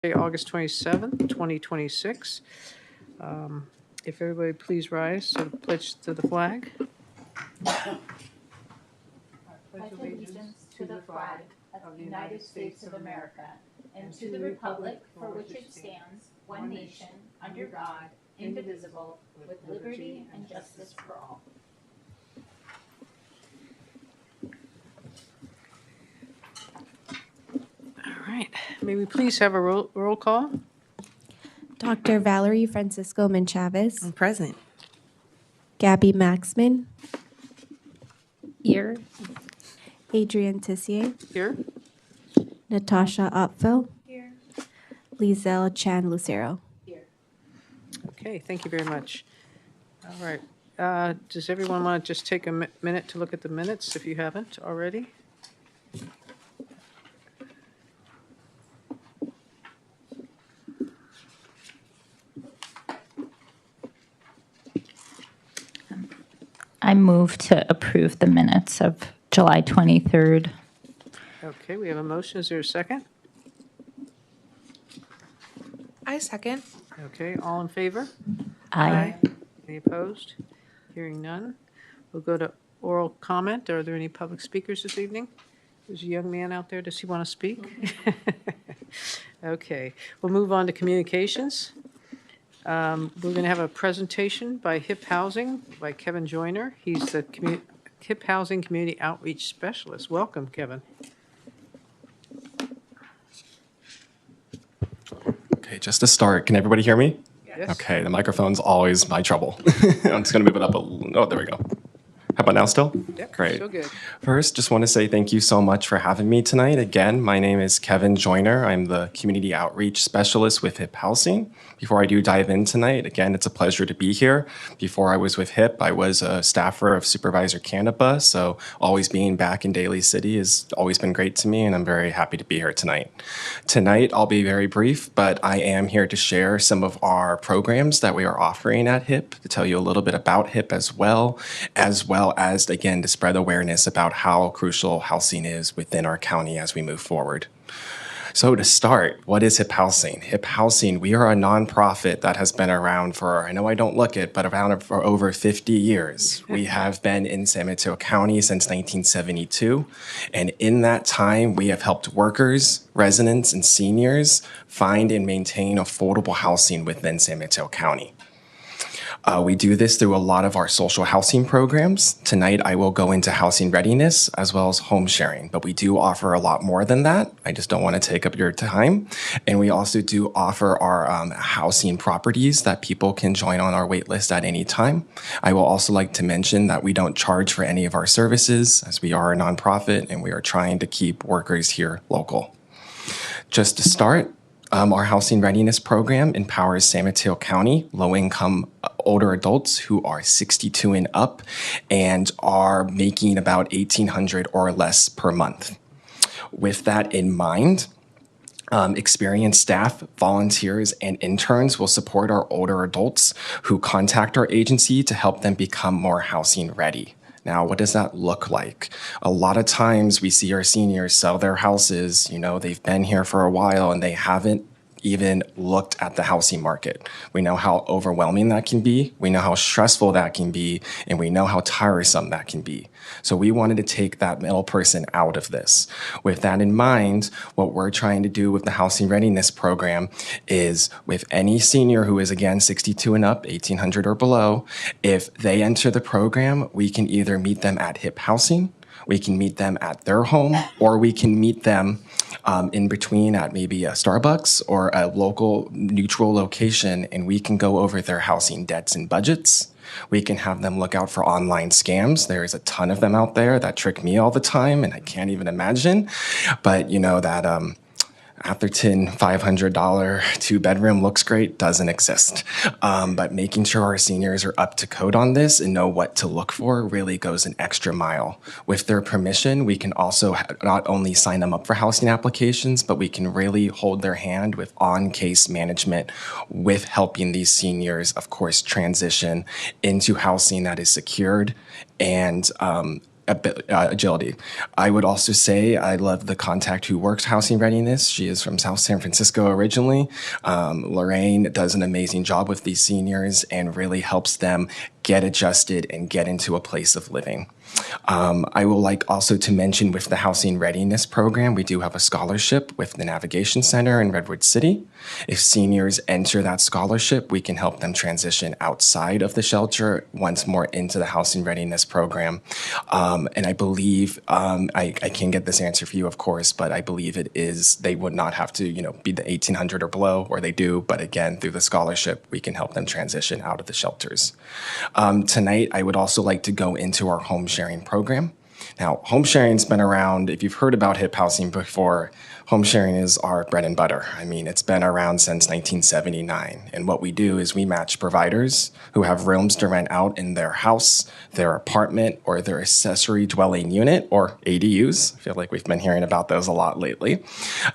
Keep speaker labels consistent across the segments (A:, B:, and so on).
A: Thursday, August 27th, 2026. If everybody please rise to the pledge to the flag.
B: I pledge allegiance to the flag of the United States of America and to the republic for which it stands, one nation, under God, indivisible, with liberty and justice for all.
A: All right. May we please have a roll call?
C: Dr. Valerie Francisco Menchavez.
D: I'm present.
C: Gabby Maxman.
D: Here.
C: Adrian Tissier.
A: Here.
C: Natasha Opfel.
B: Here.
C: Lizelle Chan Lucero.
B: Here.
A: Okay, thank you very much. All right. Does everyone want to just take a minute to look at the minutes if you haven't already?
E: I move to approve the minutes of July 23rd.
A: Okay, we have a motion. Is there a second?
D: I second.
A: Okay, all in favor?
E: Aye.
A: Any opposed? Hearing none. We'll go to oral comment. Are there any public speakers this evening? There's a young man out there. Does he want to speak? Okay, we'll move on to communications. We're going to have a presentation by HIP Housing by Kevin Joyner. He's the HIP Housing Community Outreach Specialist. Welcome, Kevin.
F: Okay, just to start, can everybody hear me?
A: Yes.
F: Okay, the microphone's always my trouble. I'm just going to move it up oh, there we go. How about now still?
A: Yep,
F: Great.
A: still good.
F: First, just want to say thank you so much for having me tonight. Again, my name is Kevin Joyner. I'm the Community Outreach Specialist with HIP Housing. Before I do dive in tonight, again, it's a pleasure to be here. Before I was with HIP, I was a staffer of Supervisor Canapa, so always being back in Daly City has always been great to me, and I'm very happy to be here tonight. Tonight, I'll be very brief, but I am here to share some of our programs that we are offering at HIP, to tell you a little bit about HIP as well as, again, to spread awareness about how crucial housing is within our county as we move forward. So to start, what is HIP Housing? HIP Housing, we are a nonprofit that has been around for, I know I don't look it, but around for over 50 years. We have been in San Mateo County since 1972. And in that time, we have helped workers, residents, and seniors find and maintain affordable housing within San Mateo County. We do this through a lot of our social housing programs. Tonight, I will go into housing readiness as well as home sharing, but we do offer a lot more than that. I just don't want to take up your time. And we also do offer our housing properties that people can join on our wait list at any time. I will also like to mention that we don't charge for any of our services, as we are a nonprofit and we are trying to keep workers here local. Just to start, our housing readiness program empowers San Mateo County low-income older adults who are 62 and up and are making about $1,800 or less per month. With that in mind, experienced staff, volunteers, and interns will support our older adults who contact our agency to help them become more housing ready. Now, what does that look like? A lot of times we see our seniors sell their houses, they've been here for a while and they haven't even looked at the housing market. We know how overwhelming that can be. We know how stressful that can be, and we know how tiresome that can be. So we wanted to take that middle person out of this. With that in mind, what we're trying to do with the housing readiness program is with any senior who is, again, 62 and up, 1,800 or below, if they enter the program, we can either meet them at HIP Housing, we can meet them at their home, or we can meet them in between at maybe a Starbucks or a local neutral location, and we can go over their housing debts and budgets. We can have them look out for online scams. There is a ton of them out there that trick me all the time, and I can't even imagine. But that Atherton $500 two-bedroom looks great doesn't exist. But making sure our seniors are up to code on this and know what to look for really goes an extra mile. With their permission, we can also not only sign them up for housing applications, but we can really hold their hand with on-case management with helping these seniors, of course, transition into housing that is secured and agility. I would also say I love the contact who works housing readiness. She is from South San Francisco originally. Lorraine does an amazing job with these seniors and really helps them get adjusted and get into a place of living. I will like also to mention with the Housing Readiness Program, we do have a scholarship with the Navigation Center in Redwood City. If seniors enter that scholarship, we can help them transition outside of the shelter once more into the Housing Readiness Program. And I believe, I can get this answer for you, of course, but I believe it is, they would not have to, be the 1800 or below, or they do, but again, through the scholarship, we can help them transition out of the shelters. Tonight, I would also like to go into our home sharing program. Now, home sharing's been around, if you've heard about HIP housing before, home sharing is our bread and butter. I mean, it's been around since 1979. And what we do is we match providers who have rooms to rent out in their house, their apartment, or their accessory dwelling unit, or ADUs. I feel like we've been hearing about those a lot lately.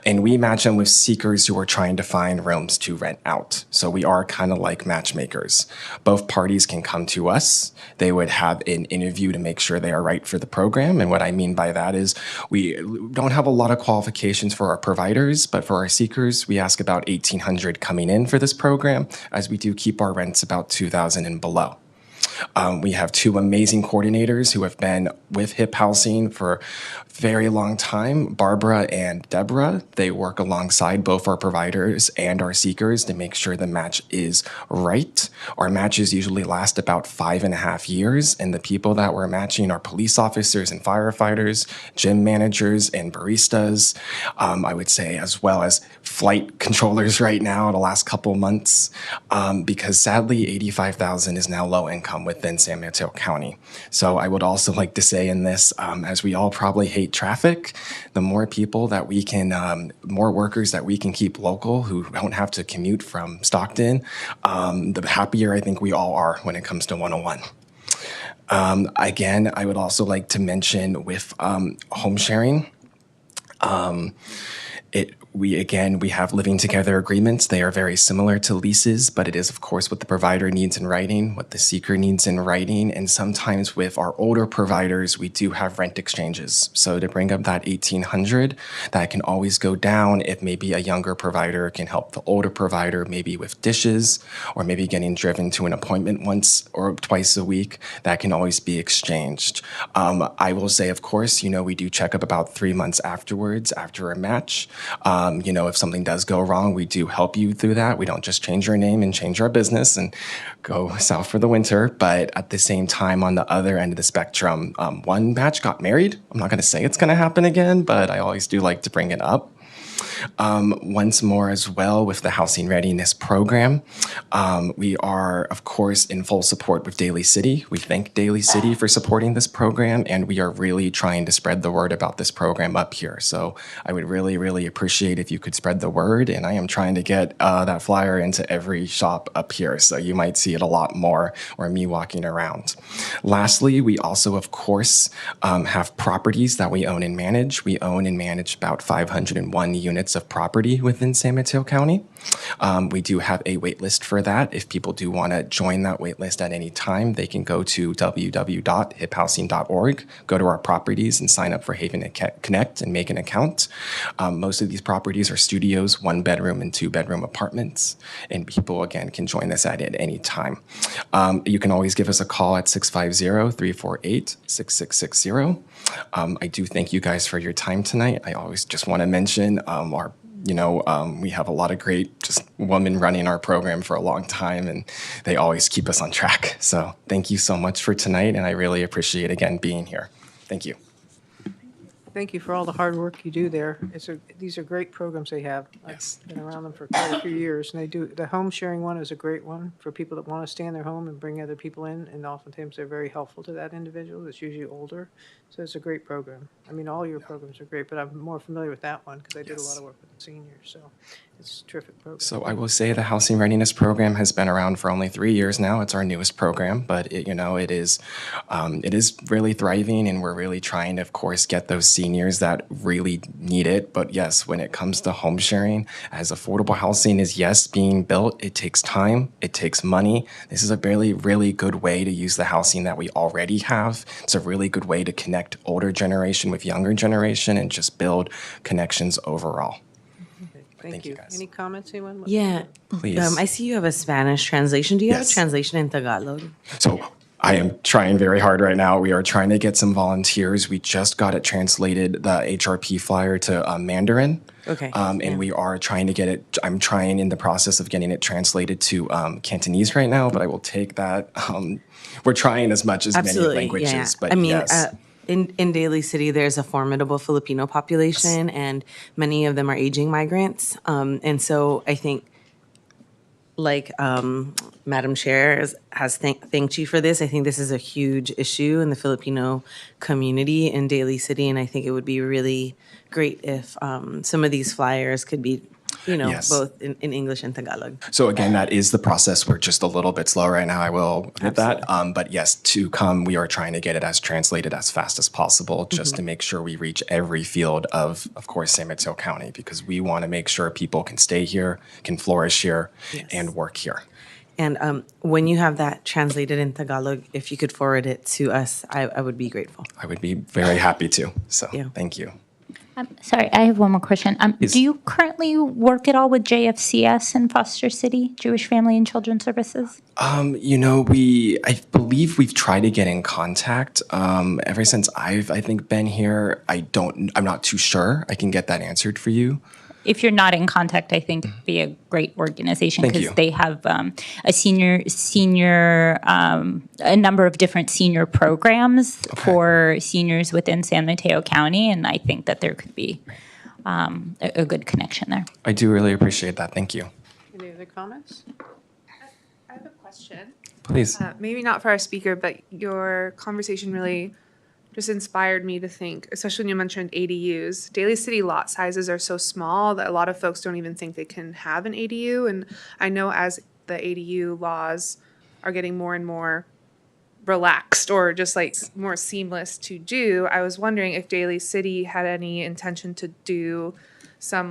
F: And we match them with seekers who are trying to find rooms to rent out. So we are kind of like matchmakers. Both parties can come to us. They would have an interview to make sure they are right for the program. And what I mean by that is we don't have a lot of qualifications for our providers, but for our seekers, we ask about 1,800 coming in for this program, as we do keep our rents about 2,000 and below. We have two amazing coordinators who have been with HIP Housing for a very long time, Barbara and Deborah. They work alongside both our providers and our seekers to make sure the match is right. Our matches usually last about 5.5 years, and the people that we're matching are police officers and firefighters, gym managers and baristas, I would say, as well as flight controllers right now the last couple months, because sadly 85,000 is now low income within San Mateo County. So I would also like to say in this, as we all probably hate traffic, the more people that we can, more workers that we can keep local who don't have to commute from Stockton, the happier I think we all are when it comes to 101. Again, I would also like to mention with home sharing, we have living together agreements. They are very similar to leases, but it is, of course, what the provider needs in writing, what the seeker needs in writing. And sometimes with our older providers, we do have rent exchanges. So to bring up that 1,800, that can always go down if maybe a younger provider can help the older provider, maybe with dishes, or maybe getting driven to an appointment once or twice a week. That can always be exchanged. I will say, of course, we do check up about 3 months afterwards, after a match. If something does go wrong, we do help you through that. We don't just change your name and change our business and go south for the winter. But at the same time, on the other end of the spectrum, one match got married. I'm not going to say it's going to happen again, but I always do like to bring it up. Once more as well with the Housing Readiness Program. We are, of course, in full support with Daly City. We thank Daly City for supporting this program, and we are really trying to spread the word about this program up here. So I would really, really appreciate if you could spread the word, and I am trying to get that flyer into every shop up here, so you might see it a lot more, or me walking around. Lastly, we also, of course, have properties that we own and manage. We own and manage about 501 units of property within San Mateo County. We do have a wait list for that. If people do want to join that wait list at any time, they can go to www.hiphousing.org, go to our properties and sign up for Haven Connect and make an account. Most of these properties are studios, 1-bedroom and 2-bedroom apartments, and people, again, can join us at any time. You can always give us a call at 650-348-6660. I do thank you guys for your time tonight. I always just want to mention we have a lot of great just women running our program for a long time, and they always keep us on track. So thank you so much for tonight, and I really appreciate, again, being here. Thank you.
A: Thank you for all the hard work you do there. These are great programs they have.
F: Yes.
A: I've been around them for quite a few years, and the home sharing one is a great one for people that want to stay in their home and bring other people in, and oftentimes they're very helpful to that individual that's usually older. So it's a great program. I mean, all your programs are great, but I'm more familiar with that one because I did a lot of work with the seniors. So It's a terrific program.
F: So I will say the Housing Readiness Program has been around for only 3 years now. It's our newest program, but it is really thriving, and we're really trying to, of course, get those seniors that really need it. But yes, when it comes to home sharing, as affordable housing is, yes, being built, it takes time, it takes money. This is a really, really good way to use the housing that we already have. It's a really good way to connect older generation with younger generation and just build connections overall.
A: Thank you.
F: guys.
A: Any comments, anyone?
G: Yeah.
F: Please.
G: I see you have a Spanish translation. Do you have
F: Yes.
G: a translation in Tagalog?
F: So I am trying very hard right now. We are trying to get some volunteers. We just got it translated, the HRP flyer, to Mandarin.
G: Okay,
F: And
G: yeah.
F: we are trying to get it, I'm trying in the process of getting it translated to Cantonese right now, but I will take that. We're trying as much as many
G: Absolutely.
F: languages,
G: Yeah.
F: but
G: I mean,
F: yes.
G: in Daly City, there's a formidable Filipino population, and many of them are aging migrants. And so I think, like Madam Chair has thanked you for this, I think this is a huge issue in the Filipino community in Daly City, and I think it would be really great if some of these flyers could be,
F: Yes.
G: both in English and Tagalog.
F: So again, that is the process. We're just a little bit slow right now, I will admit that. But yes, to come, we are trying to get it as translated as fast as possible, just to make sure we reach every field of course, San Mateo County, because we want to make sure people can stay here, can flourish here,
G: Yes.
F: and work here.
G: And when you have that translated in Tagalog, if you could forward it to us, I would be grateful.
F: I would be very happy to. So
G: Yeah.
F: thank you.
E: Sorry, I have one more question.
F: Yes.
E: Do you currently work at all with JFCS in Foster City, Jewish Family and Children Services?
F: I believe we've tried to get in contact ever since I think, been here. I'm not too sure. I can get that answered for you.
E: If you're not in contact, I think it'd be a great organization
F: Thank
E: because
F: you.
E: they have a number of different senior programs for seniors within San Mateo County, and I think that there could be a good connection there.
F: I do really appreciate that. Thank you.
A: Any other comments?
D: I have a question.
F: Please.
D: Maybe not for our speaker, but your conversation really just inspired me to think, especially when you mentioned ADUs. Daly City lot sizes are so small that a lot of folks don't even think they can have an ADU. And I know as the ADU laws are getting more and more relaxed or just like more seamless to do, I was wondering if Daly City had any intention to do some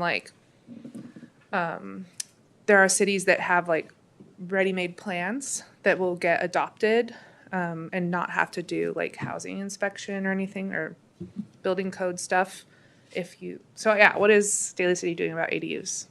D: there are cities that have like ready-made plans that will get adopted and not have to do like housing inspection or anything or building code stuff. What is Daly City doing about ADUs?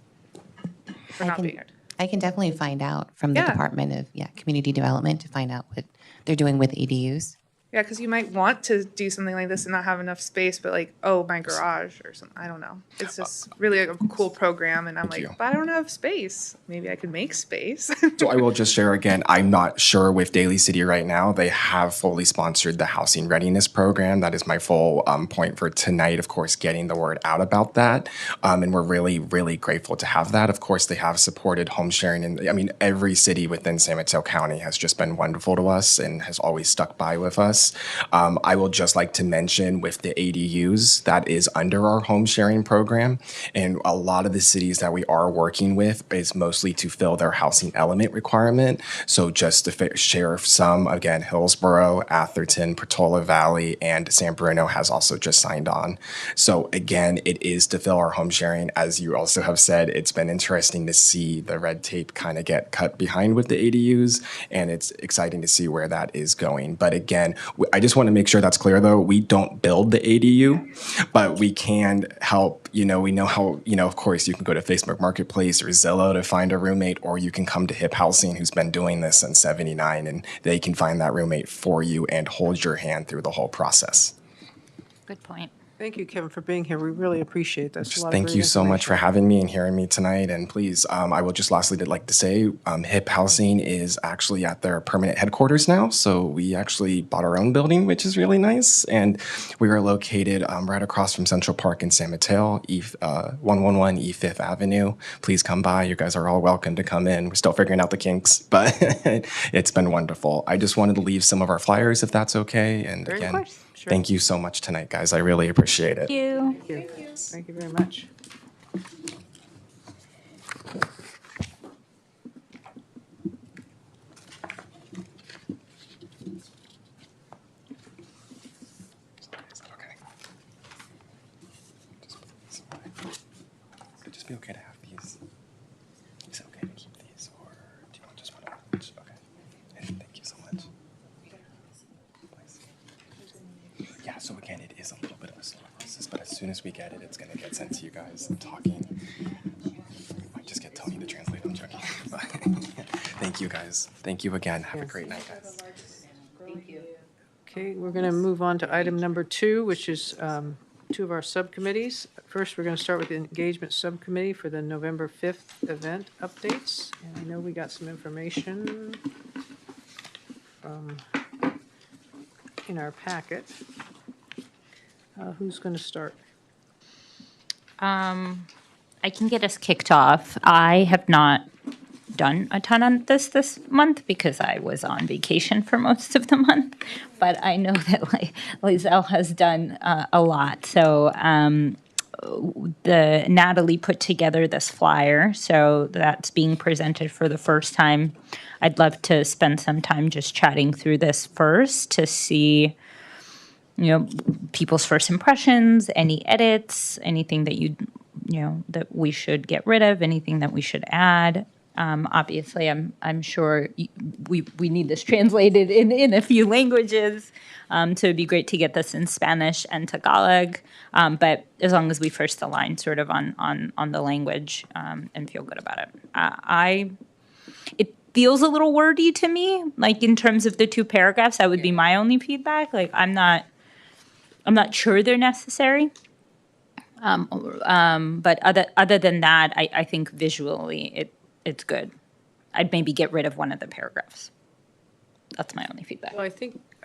D: For not being heard?
H: I can definitely find out from the
D: Yeah.
H: Department of Community Development to find out what they're doing with ADUs.
D: Yeah, because you might want to do something like this and not have enough space, but like, oh, my garage or something. I don't know. It's just really a cool program, and I'm like,
F: you.
D: but I don't have space. Maybe I could make space.
F: So I will just share again, I'm not sure with Daly City right now. They have fully sponsored the Housing Readiness Program. That is my full point for tonight, of course, getting the word out about that. And we're really, really grateful to have that. Of course, they have supported home sharing. And I mean, every city within San Mateo County has just been wonderful to us and has always stuck by with us. I will just like to mention with the ADUs, that is under our home sharing program. And a lot of the cities that we are working with is mostly to fill their housing element requirement. So just to share some, again, Hillsborough, Atherton, Portola Valley, and San Bruno has also just signed on. So again, it is to fill our home sharing. As you also have said, it's been interesting to see the red tape kind of get cut behind with the ADUs, and it's exciting to see where that is going. But again, I just want to make sure that's clear, though. We don't build the ADU, but we can help. We know how, of course, you can go to Facebook Marketplace or Zillow to find a roommate, or you can come to Hip Housing, who's been doing this since '79, and they can find that roommate for you and hold your hand through the whole process.
E: Good point.
A: Thank you, Kevin, for being here. We really appreciate this.
F: Just thank you so much for having me and hearing me tonight. And please, I will just lastly like to say, Hip Housing is actually at their permanent headquarters now. So we actually bought our own building, which is really nice. And we are located right across from Central Park in San Mateo, 111 E 5th Avenue. Please come by. You guys are all welcome to come in. We're still figuring out the kinks, but it's been wonderful. I just wanted to leave some of our flyers, if that's okay. And
A: Of
F: again,
A: course. Sure.
F: thank you so much tonight, guys. I really appreciate it.
E: Thank you.
A: Thank you very much.
F: soon as we get it, it's going to get sent to you guys. I'm talking. I just get Tony to translate. I'm joking. But thank you, guys. Thank you again. Have a great night, guys.
A: Okay, we're going to move on to item number 2, which is two of our subcommittees. First, we're going to start with the engagement subcommittee for the November 5th event updates. And I know we got some information from in our packet. Who's going to start?
E: I can get us kicked off. I have not done a ton on this month because I was on vacation for most of the month, but I know that Lizelle has done a lot. So Natalie put together this flyer, so that's being presented for the first time. I'd love to spend some time just chatting through this first to see, people's first impressions, any edits, anything that that we should get rid of, anything that we should add. Obviously, I'm sure we need this translated in a few languages, so it'd be great to get this in Spanish and Tagalog. But as long as we first align sort of on the language and feel good about it, it feels a little wordy to me. Like in terms of the 2 paragraphs, that would be my only feedback. Like I'm not sure they're necessary. But other than that, I think visually it's good. I'd maybe get rid of one of the paragraphs. That's my only feedback.
A: Well, I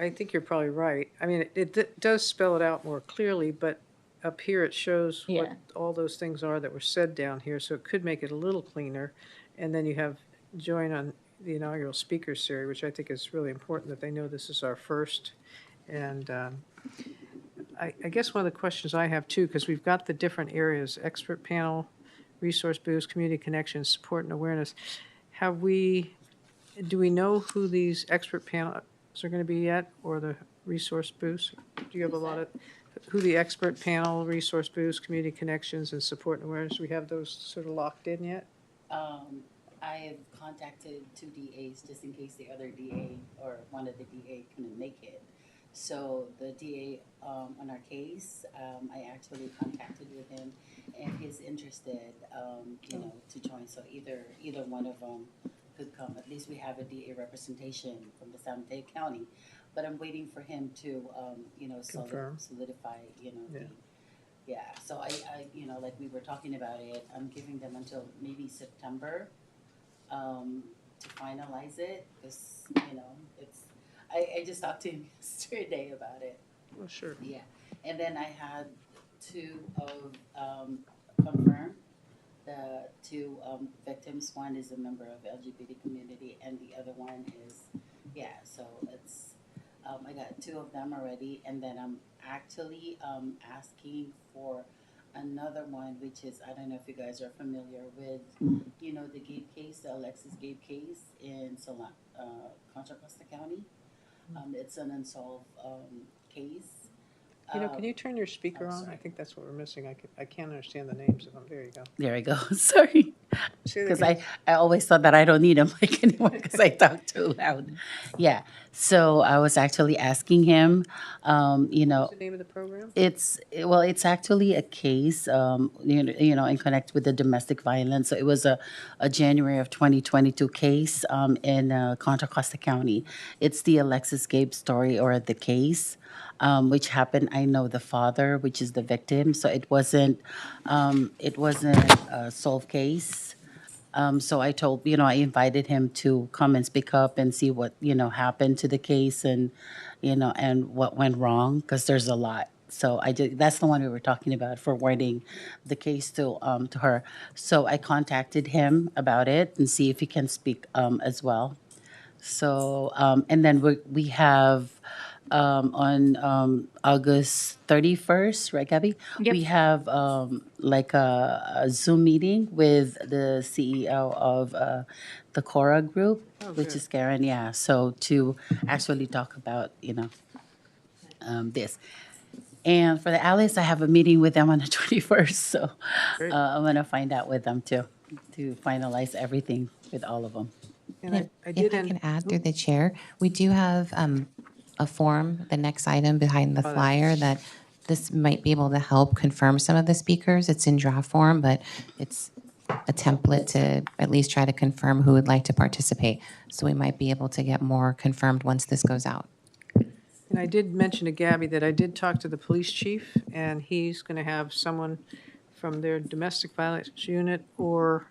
A: think you're probably right. I mean, it does spell it out more clearly, but up here it shows what
E: Yeah.
A: all those things are that were said down here, so it could make it a little cleaner. And then you have join on the inaugural speakers series, which I think is really important that they know this is our first. And I guess one of the questions I have too, because we've got the different areas, expert panel, resource boost, community connections, support and awareness. Do we know who these expert panels are going to be yet, or the resource boost? Do you have a lot of, who the expert panel, resource boost, community connections, and support and awareness, do we have those sort of locked in yet?
I: I have contacted 2 DAs just in case the other DA or one of the DA couldn't make it. So the DA on our case, I actually contacted with him, and he's interested, to join. So either one of them could come. At least we have a DA representation from the San Mateo County. But I'm waiting for him to,
A: Confirm.
I: solidify,
A: Yeah.
I: yeah. So I, like we were talking about it, I'm giving them until maybe September to finalize it, because, it's. I just talked to him yesterday about it.
A: Well, sure.
I: Yeah, and then I had 2 of confirmed the 2 victims. One is a member of LGBT community, and the other one is So it's I got 2 of them already, and then I'm actually asking for another one, which is, I don't know if you guys are familiar with, the Gabe case, the Alexis Gabe case in Contra Costa County. It's an unsolved case.
A: Can you turn your speaker on? I think that's what we're missing. I can't understand the names of them. There you go.
I: There we go. Sorry,
A: Say that
I: because
A: again.
I: I always thought that I don't need a mic anymore because I talk too loud. Yeah. So I was actually asking him,
A: What's the name of the program?
I: it's actually a case, in connect with the domestic violence. So it was a January of 2022 case in Contra Costa County. It's the Alexis Gabe story, or the case, which happened. I know the father, which is the victim. So it wasn't a solved case. So I told, I invited him to come and speak up and see what, happened to the case, and, and what went wrong, because there's a lot. So that's the one we were talking about, forwarding the case to her. So I contacted him about it and see if he can speak as well. So, and then we have on August 31st, right, Gabby?
E: Yep.
I: We have like a Zoom meeting with the CEO of the Cora Group, which
A: good.
I: is Karen. Yeah, so to actually talk about this. And for the allies, I have a meeting with them on the 21st. So
A: Great.
I: I'm gonna find out with them too, to finalize everything with all of them.
A: And I
H: If
A: did
H: I
A: end.
H: can add through the chair, we do have a form, the next item behind the
A: Oh, that-
H: flyer, that this might be able to help confirm some of the speakers. It's in draft form, but it's a template to at least try to confirm who would like to participate. So we might be able to get more confirmed once this goes out.
A: And I did mention to Gabby that I did talk to the police chief, and he's going to have someone from their domestic violence unit, or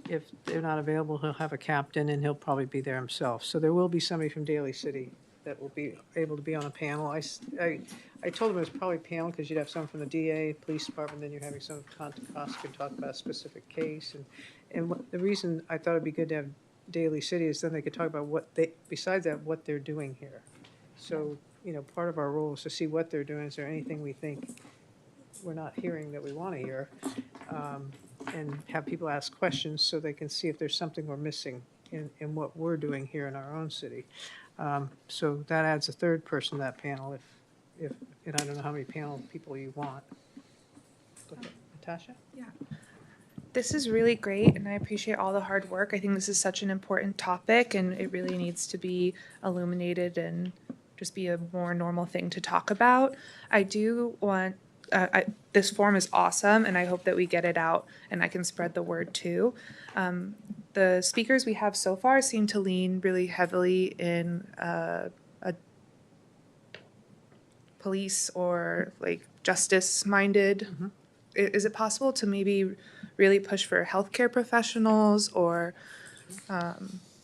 A: if they're not available, he'll have a captain, and he'll probably be there himself. So there will be somebody from Daly City that will be able to be on a panel. I told him it was probably a panel because you'd have someone from the DA, police department, then you're having someone from Contra could talk about a specific case. And the reason I thought it'd be good to have Daly City is then they could talk about what they, besides that, what they're doing here. So, you know, part of our role is to see what they're doing. Is there anything we think we're not hearing that we want to hear? And have people ask questions so they can see if there's something we're missing in what we're doing here in our own city. So that adds a third person to that panel if and I don't know how many panel people you want. Okay. Natasha?
D: This is really great, and I appreciate all the hard work. I think this is such an important topic, and it really needs to be illuminated and just be a more normal thing to talk about. I do want, this form is awesome, and I hope that we get it out and I can spread the word too. The speakers we have so far seem to lean really heavily in a police or like justice-minded. Is it possible to maybe really push for healthcare professionals or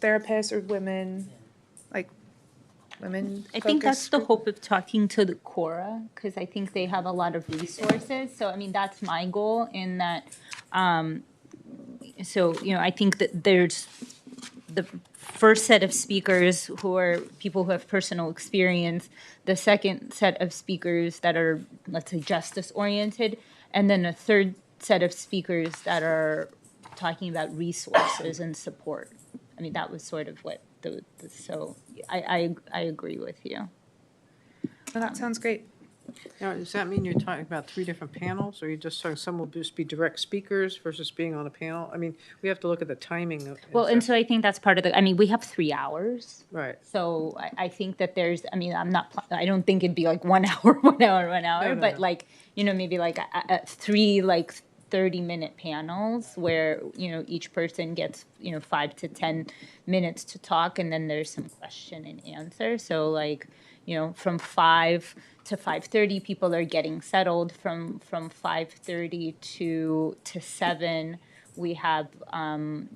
D: therapists or women, like women?
E: I think that's the
D: focused
E: hope of talking to the Cora, because I think they have a lot of resources. So, I mean, that's my goal in that. So, you know, I think that there's the first set of speakers who are people who have personal experience, the second set of speakers that are, let's say, justice oriented, and then a third set of speakers that are talking about resources and support. I mean, that was sort of what so I agree with you.
D: Well, that sounds great.
A: Now, does that mean you're talking about 3 different panels, or you just talking some will just be direct speakers versus being on a panel? I mean, we have to look at the timing of.
E: Well, and so I think that's part of the, I mean, we have 3 hours.
A: Right.
E: So I think that there's, I mean, I don't think it'd be like 1 hour, 1 hour, 1 hour,
A: No.
E: but like, you know, maybe like 3 like 30-minute panels where, you know, each person gets, you know, 5 to 10 minutes to talk, and then there's some question and answer. So like, you know, from 5 to 5:30, people are getting settled. From 5:30 to 7, we have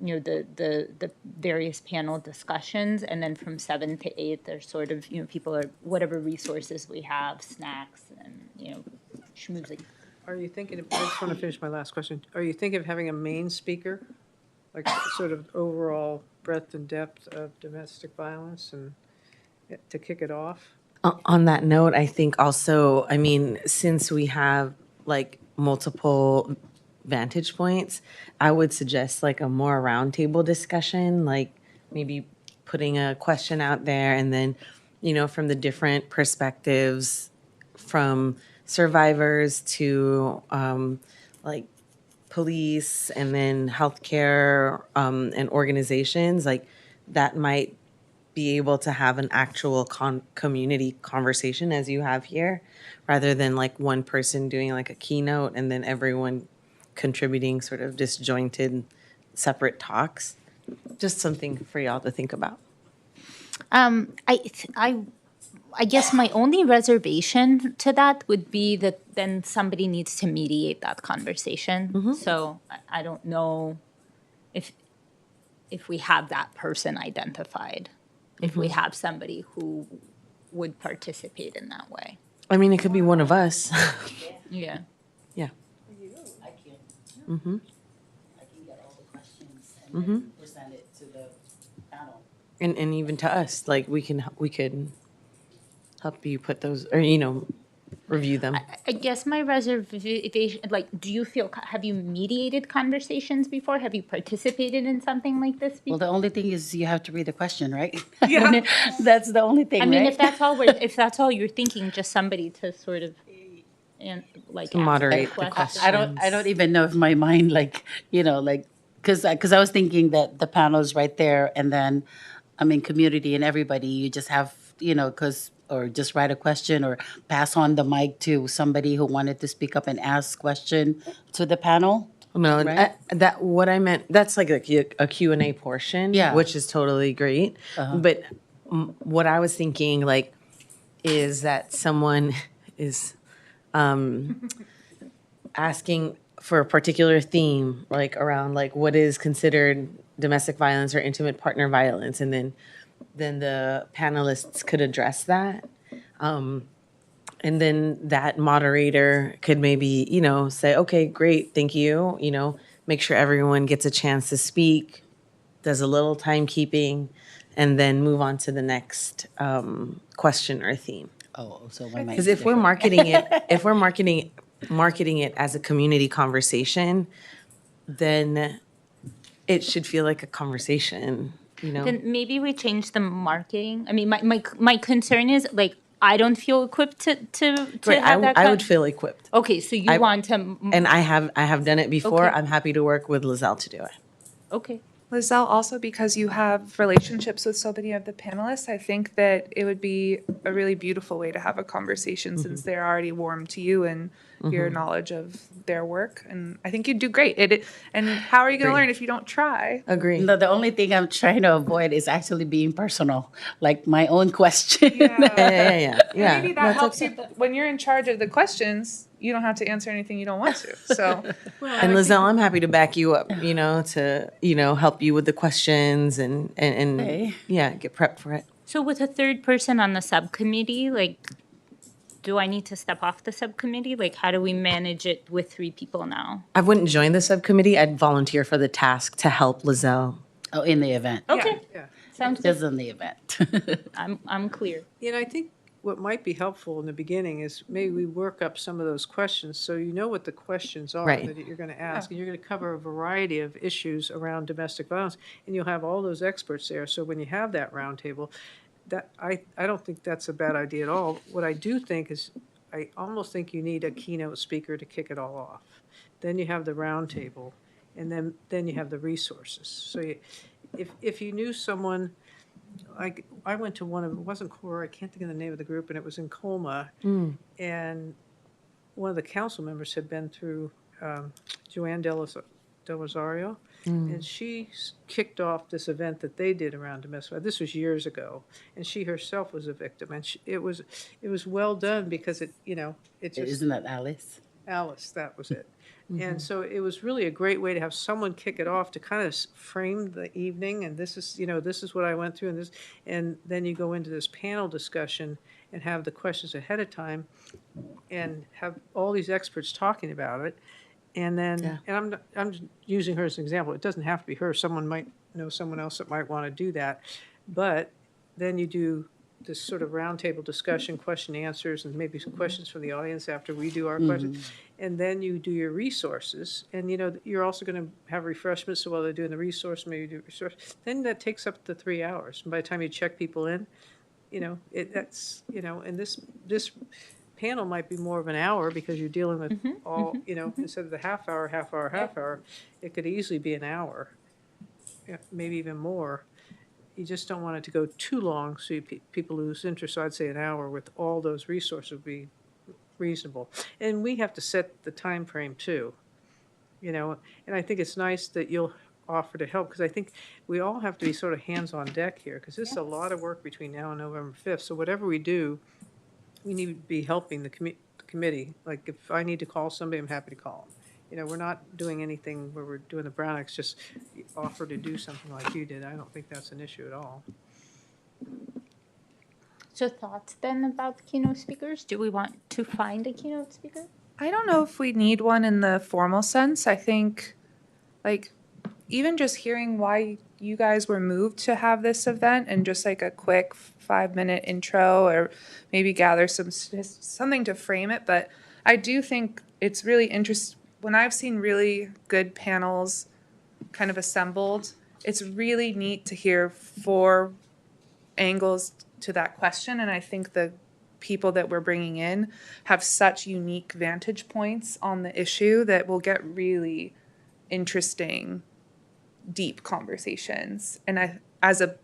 E: you know, the various panel discussions, and then from 7 to 8, there's sort of, you know, people are whatever resources we have, snacks and, you know, schmoozing.
A: Are you thinking, I just want to finish my last question. Are you thinking of having a main speaker? Like sort of overall breadth and depth of domestic violence and to kick it off?
G: On that note, I think also, I mean, since we have like multiple vantage points, I would suggest like a more roundtable discussion, like maybe putting a question out there and then, you know, from the different perspectives from survivors to like police and then healthcare and organizations, like that might be able to have an actual community conversation as you have here, rather than like one person doing like a keynote and then everyone contributing sort of disjointed separate talks. Just something for y'all to think about.
E: I guess my only reservation to that would be that then somebody needs to mediate that conversation. So I don't know if we have that person identified, if we have somebody who would participate in that way.
G: I mean, it could be one of us.
E: Yeah.
G: Yeah.
I: I can. I can get all the questions and then present it to the panel.
G: And even to us, like we could help you put those, or, you know, review them.
E: I guess my reservation, like, do you feel, have you mediated conversations before? Have you participated in something like this before?
I: Well, the only thing is you have to read the question, right? Yeah. That's the only thing,
E: I mean,
I: right?
E: if that's all you're thinking, just somebody to sort of, and like,
G: Moderate
E: ask
G: the
E: questions.
I: I don't even know if my mind, like, you know, like, because I was thinking that the panel's right there, and then, I mean, community and everybody, you just have, you know, because or just write a question or pass on the mic to somebody who wanted to speak up and ask question to the panel?
G: No,
I: Right?
G: that what I meant, that's like a Q&A portion,
I: Yeah.
G: which is totally great. But what I was thinking, like, is that someone is asking for a particular theme, like around like what is considered domestic violence or intimate partner violence, and then the panelists could address that. And then that moderator could maybe, say, okay, great, thank you, make sure everyone gets a chance to speak, does a little timekeeping, and then move on to the next question or theme.
I: Oh, so one might
G: Because
I: be
G: if we're
I: different.
G: marketing it as a community conversation, then it should feel like a conversation,
E: Then maybe we change the marketing. I mean, my concern is like I don't feel equipped to
G: Right,
E: have that.
G: I would feel equipped.
E: Okay, so you want to?
G: And I have done it before.
E: Okay.
G: I'm happy to work with Lizelle to do it.
E: Okay.
D: Lizelle, also because you have relationships with so many of the panelists, I think that it would be a really beautiful way to have a conversation since they're already warm to you and your knowledge of their work. And I think you'd do great. And how are you going to
G: Agree.
D: learn if you don't try?
G: Agree.
I: No, the only thing I'm trying to avoid is actually being personal, like my own question.
G: Yeah.
D: Maybe that helps you when you're in charge of the questions. You don't have to answer anything you don't want to. So,
G: And Lizelle, I'm happy to back you up, to help you with the questions and
I: Okay.
G: get prepped for it.
E: So with a third person on the subcommittee, like, do I need to step off the subcommittee? Like, how do we manage it with 3 people now?
G: I wouldn't join the subcommittee. I'd volunteer for the task to help Lizelle.
I: Oh, in the event.
E: Okay,
A: Yeah.
E: sounds good.
I: Just in the event.
E: I'm clear.
A: I think what might be helpful in the beginning is maybe we work up some of those questions so you know what the questions are
G: Right.
A: that you're going to ask. And you're going to cover a variety of issues around domestic violence. And you'll have all those experts there. So when you have that roundtable, that I don't think that's a bad idea at all. What I do think is I almost think you need a keynote speaker to kick it all off. Then you have the roundtable, and then you have the resources. So if you knew someone, like I went to one of, it wasn't Cora, I can't think of the name of the group, and it was in Colma, and one of the council members had been through Joanne Del Rosario, and she kicked off this event that they did around domestic violence. This was years ago, and she herself was a victim, and it was well done because it just
I: Isn't that Alice?
A: Alice, that was it. And so it was really a great way to have someone kick it off to kind of frame the evening. And this is what I went through, and then you go into this panel discussion and have the questions ahead of time, and have all these experts talking about it. And then, and I'm just using her as an example. It doesn't have to be her. Someone might know someone else that might want to do that, but then you do this sort of roundtable discussion, question answers, and maybe some questions from the audience after we do our questions. And then you do your resources, and you're also going to have refreshments. So while they're doing the resource, maybe you do resource. Then that takes up to 3 hours. And by the time you check people in, and this panel might be more of an hour because you're dealing with all, instead of the half hour, it could easily be an hour, maybe even more. You just don't want it to go too long so people lose interest. So I'd say an hour with all those resources would be reasonable. And we have to set the time frame too, and I think it's nice that you'll offer to help, because I think we all have to be sort of hands on deck here, because this is a lot of work between now and November 5th. So whatever we do, we need to be helping the committee. Like if I need to call somebody, I'm happy to call them. We're not doing anything where we're doing the Brown Acts, just offer to do something like you did. I don't think that's an issue at all.
E: So thoughts then about keynote speakers? Do we want to find a keynote speaker?
D: I don't know if we need one in the formal sense. I think, like, even just hearing why you guys were moved to have this event and just like a quick 5-minute intro, or maybe gather something to frame it. But I do think it's really interesting. When I've seen really good panels kind of assembled, it's really neat to hear 4 angles to that question. And I think the people that we're bringing in have such unique vantage points on the issue that we'll get really interesting, deep conversations. And I, as a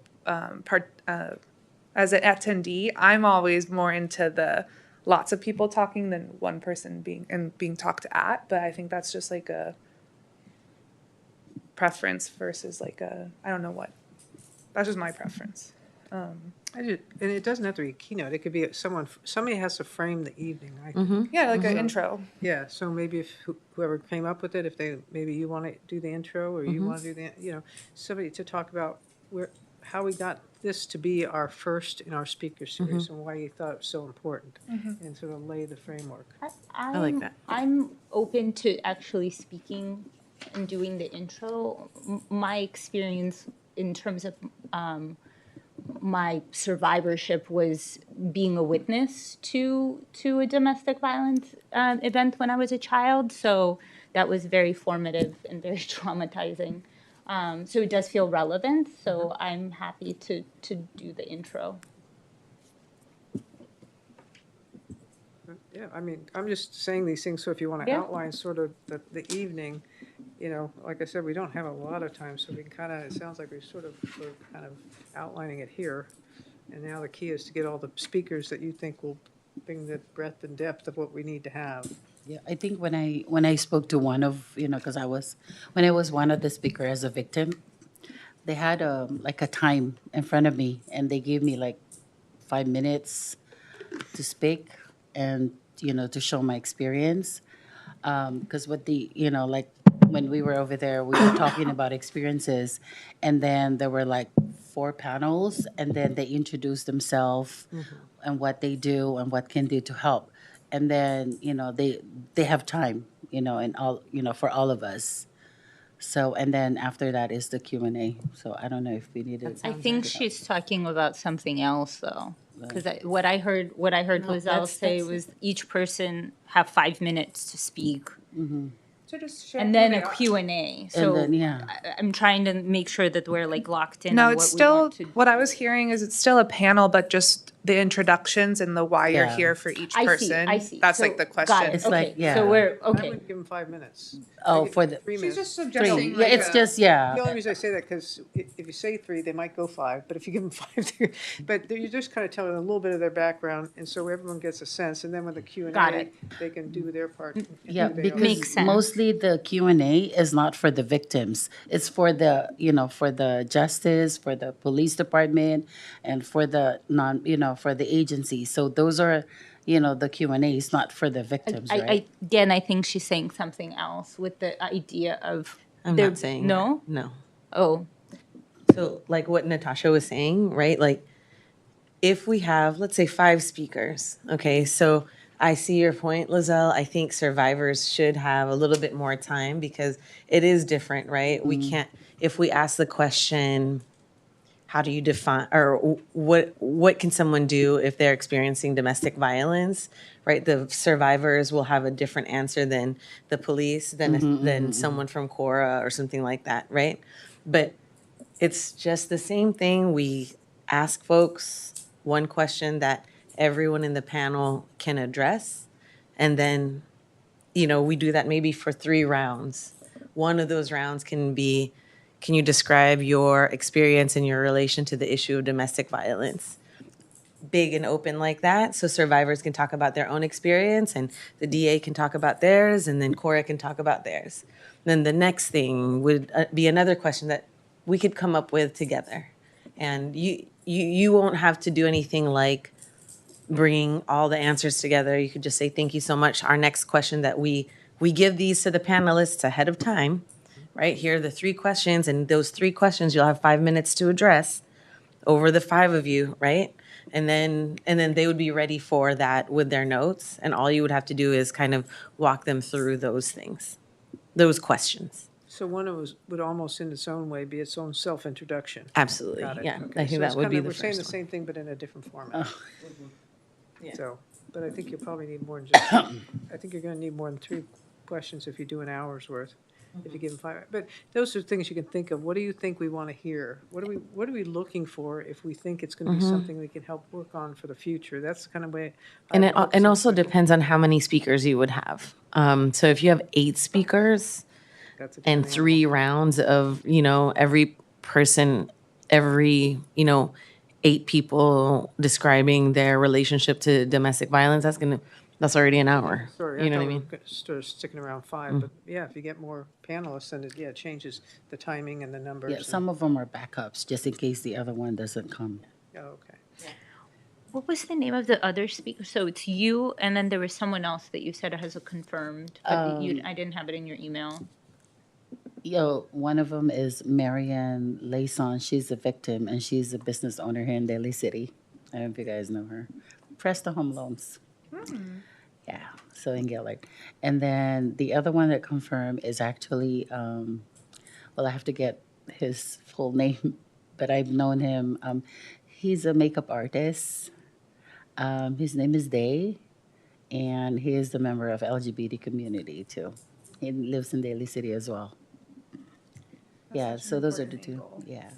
D: as an attendee, I'm always more into the lots of people talking than one person being talked at. But I think that's just like a preference versus like a, I don't know what. That's just my preference.
A: And it doesn't have to be a keynote. It could be somebody has to frame the evening. I think.
D: Yeah, like an intro.
A: Yeah, so maybe if whoever came up with it, maybe you want to do the intro or you want to do somebody to talk about how we got this to be our first in our speaker series and why you thought it was so important and sort of lay the framework.
G: I like that.
E: I'm open to actually speaking and doing the intro. My experience in terms of my survivorship was being a witness to a domestic violence event when I was a child. So that was very formative and very traumatizing. So it does feel relevant. So I'm happy to do the intro.
A: Yeah, I mean, I'm just saying these things, so if you want to
E: Yeah.
A: outline sort of the evening, like I said, we don't have a lot of time, so we can kind of, it sounds like we're kind of outlining it here. And now the key is to get all the speakers that you think will bring the breadth and depth of what we need to have.
I: Yeah, I think when I spoke to one of, because when I was one of the speaker as a victim, they had like a time in front of me and they gave me like 5 minutes to speak and, to show my experience. Because what like when we were over there, we were talking about experiences and then there were like 4 panels and then they introduced themselves and what they do and what can do to help. And then, they have time, and all, for all of us. So, and then after that is the Q&A. So I don't know if we need to.
E: I think she's talking about something else though. Because what I heard Lizelle say was each person have 5 minutes to speak.
D: So just share
E: And then a Q&A. So
I: then, yeah.
E: I'm trying to make sure that we're like locked in
D: No,
E: on
D: it's
E: what we
D: still
E: want to
D: what I was hearing is it's still a panel, but just the introductions and the why you're
I: Yeah.
D: here for each
E: I
D: person.
E: see.
D: That's
E: So,
D: like the
E: got
D: question.
E: it.
I: It's
E: Okay.
I: like, yeah.
E: So we're
A: I
E: okay.
A: wouldn't give them 5 minutes.
I: Oh,
A: I give
I: for
A: them
I: the
A: 3 minutes.
I: three.
D: suggesting
I: Yeah, it's just, yeah.
A: The only reason I say that, because if you say 3, they might go 5, but if you give them 5, but you're just kind of telling a little bit of their background, and so everyone gets a sense, and then with the
E: Got
A: Q&A,
E: it.
A: they can do their part. and
I: Yeah,
A: do their own.
I: because
E: Makes sense.
I: mostly the Q&A is not for the victims. It's for the, for the justice, for the police department, and for the for the agency. So those are, the Q&As, not for the victims, right?
E: I think she's saying something else with the idea of
G: I'm
E: there-
G: not saying
E: no.
G: that. No.
E: Oh,
G: So, like what Natasha was saying, right? Like, if we have, let's say, 5 speakers, okay, so I see your point, Lizelle. I think survivors should have a little bit more time because it is different, right? We can't, if we ask the question, how do you define, or what can someone do if they're experiencing domestic violence, right? The survivors will have a different answer than the police, than someone from Cora or something like that, right? But it's just the same thing. We ask folks one question that everyone in the panel can address. And then, we do that maybe for 3 rounds. One of those rounds can be, can you describe your experience and your relation to the issue of domestic violence? Big and open like that, so survivors can talk about their own experience and the DA can talk about theirs and then Cora can talk about theirs. Then the next thing would be another question that we could come up with together. And you won't have to do anything like bringing all the answers together. You could just say, thank you so much. Our next question that we give these to the panelists ahead of time, right? Here are the 3 questions, and those 3 questions you'll have 5 minutes to address over the 5 of you, right? And then they would be ready for that with their notes, and all you would have to do is kind of walk them through those things, those questions.
A: So one of us would almost in its own way be its own self-introduction.
G: Absolutely,
A: Got it.
G: yeah.
A: Okay,
G: I
A: so
G: think
A: it's
G: that would
A: kind
G: be
A: of-
G: the
A: We're saying the
G: first one.
A: same thing, but in a different format.
G: Yeah.
A: So, but I think you'll probably need more than just, I think you're gonna need more than 3 questions if you do an hour's worth, if you give them 5. But those are things you can think of. What do you think we want to hear? What are we looking for if we think it's gonna be something we can help work on for the future? That's the kind of way.
G: And
A: I
G: it
A: look at
G: and also
A: something.
G: depends on how many speakers you would have. So if you have 8 speakers
A: That's a
G: and
A: different
G: 3 rounds of, every person, every, 8 people describing their relationship to domestic violence, that's already an hour.
A: Sorry,
G: You know
A: I
G: what I
A: thought we
G: mean?
A: were sort of sticking around 5, but yeah, if you get more panelists, then it changes the timing and the numbers.
I: Yeah,
A: and-
I: some of them are backups, just in case the other one doesn't come.
A: Oh, okay.
E: What was the name of the other speaker? So it's you, and then there was someone else that you said has a confirmed, but I didn't have it in your email.
I: One of them is Marianne Layson. She's a victim, and she's a business owner here in Daly City. I don't know if you guys know her. Presta Home Loans. Yeah, so in Gillard. And then the other one that confirmed is actually, well, I have to get his full name, but I've known him. He's a makeup artist. His name is Day, and he is a member of LGBT community too. He lives in Daly City as well. Yeah, so those are the two. Yeah,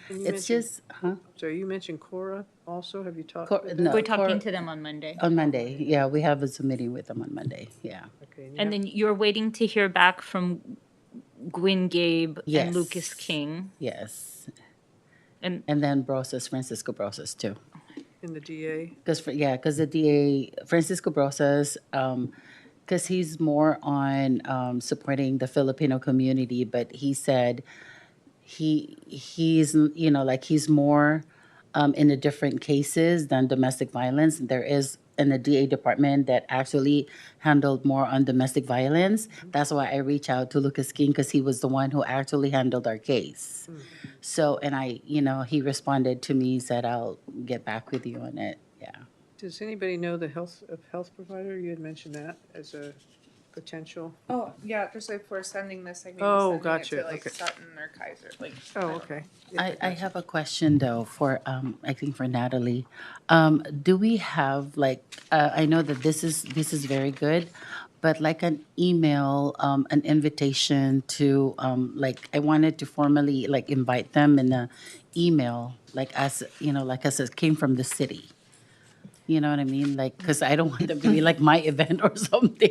A: And you
I: it's
A: mentioned-
I: just, huh?
A: So you mentioned Cora also, have you talked
I: Cor-
A: with
I: no.
A: them?
E: We're talking
I: Cor-
E: to them on Monday.
I: On Monday, yeah, we have a Zoom meeting with them on Monday. Yeah.
A: Okay,
E: And then you're waiting to hear back from Gwyn Gabe
I: Yes.
E: and Lucas King.
I: Yes,
E: And
I: and then Francisco Brosas too.
A: in the DA,
I: Because the DA, Francisco Brosas, because he's more on supporting the Filipino community, but he said he's, like he's more in the different cases than domestic violence. There is in the DA department that actually handled more on domestic violence. That's why I reached out to Lucas King, because he was the one who actually handled our case. So, and he responded to me, said, I'll get back with you on it. Yeah.
A: does anybody know the health provider? You had mentioned that as a potential.
D: Oh, yeah, just if we're sending this, like maybe
A: Oh,
D: sending
A: gotcha,
D: it to like
A: okay.
D: Sutton or Kaiser, like.
A: Oh, okay.
I: I have a question though for I think for Natalie. Do we have I know that this is very good, but like an email, an invitation to like I wanted to formally like invite them in a email as it came from the city. You know what I mean? Like, because I don't want it to be like my event or something.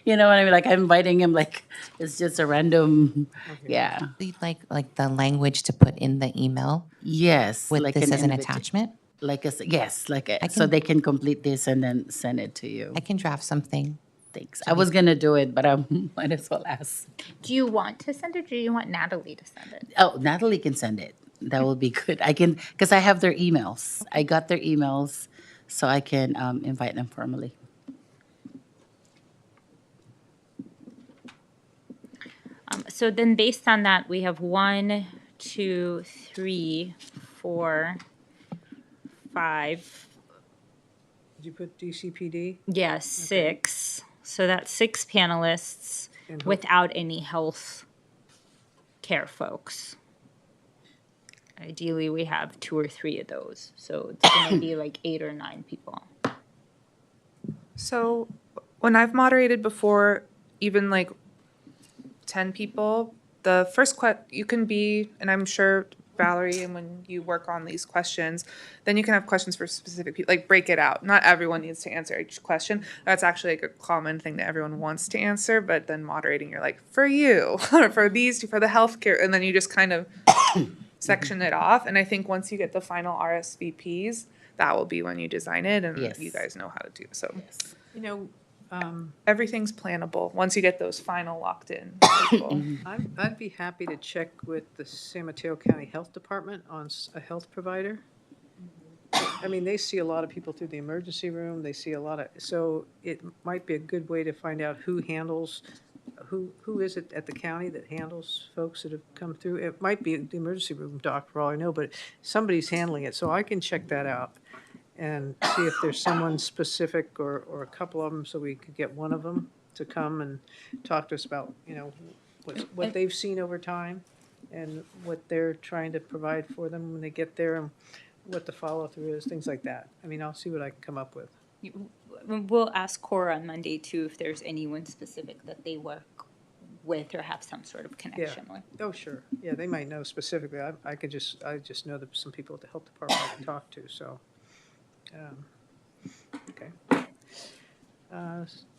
I: You know what I mean? Like, I'm inviting him, like, it's just a random, yeah.
H: You'd like the language to put in the email
I: Yes.
H: with
I: like
H: this as an
I: invita-
H: attachment?
I: Yes, so
H: can-
I: they can complete this and then send it to you.
H: I can draft something.
I: Thanks. I was gonna do it, but I might as well ask.
E: do you want to send it, or do you want Natalie to send it?
I: Oh, Natalie can send it. That will be good. I can, because I have their emails. I got their emails, so I can invite them formally.
E: So then based on that, we have 1, 2, 3, 4, 5,
A: Did you put DCPD?
E: yes, 6. So that's 6 panelists
A: And who-
E: without any health care folks. Ideally, we have 2 or 3 of those. So it's going to be like 8 or 9 people.
D: So when I've moderated before, even like 10 people, the first you can be, and I'm sure Valerie, and when you work on these questions, then you can have questions for specific people, like break it out. Not everyone needs to answer each question. That's actually like a common thing that everyone wants to answer, but then moderating, you're like, for you, or for these two, for the healthcare, and then you just kind of section it off. And I think once you get the final RSVPs, that will be when you design it, and
I: Yes.
D: you guys know how to do it. So
A: You know,
D: everything's plannable once you get those final locked in people.
A: I'd be happy to check with the San Mateo County Health Department on a health provider. I mean, they see a lot of people through the emergency room, they see a lot of, so it might be a good way to find out who handles, who is it at the county that handles folks that have come through? It might be the emergency room doc, for all I know, but somebody's handling it, so I can check that out and see if there's someone specific or a couple of them, so we could get one of them to come and talk to us about, what they've seen over time and what they're trying to provide for them when they get there and what the follow-through is, things like that. I mean, I'll see what I can come up with.
E: We'll ask Cora on Monday too if there's anyone specific that they work with or have some sort of connection with.
A: Oh, sure. Yeah, they might know specifically. I just know that some people at the health department I can talk to, so. Okay.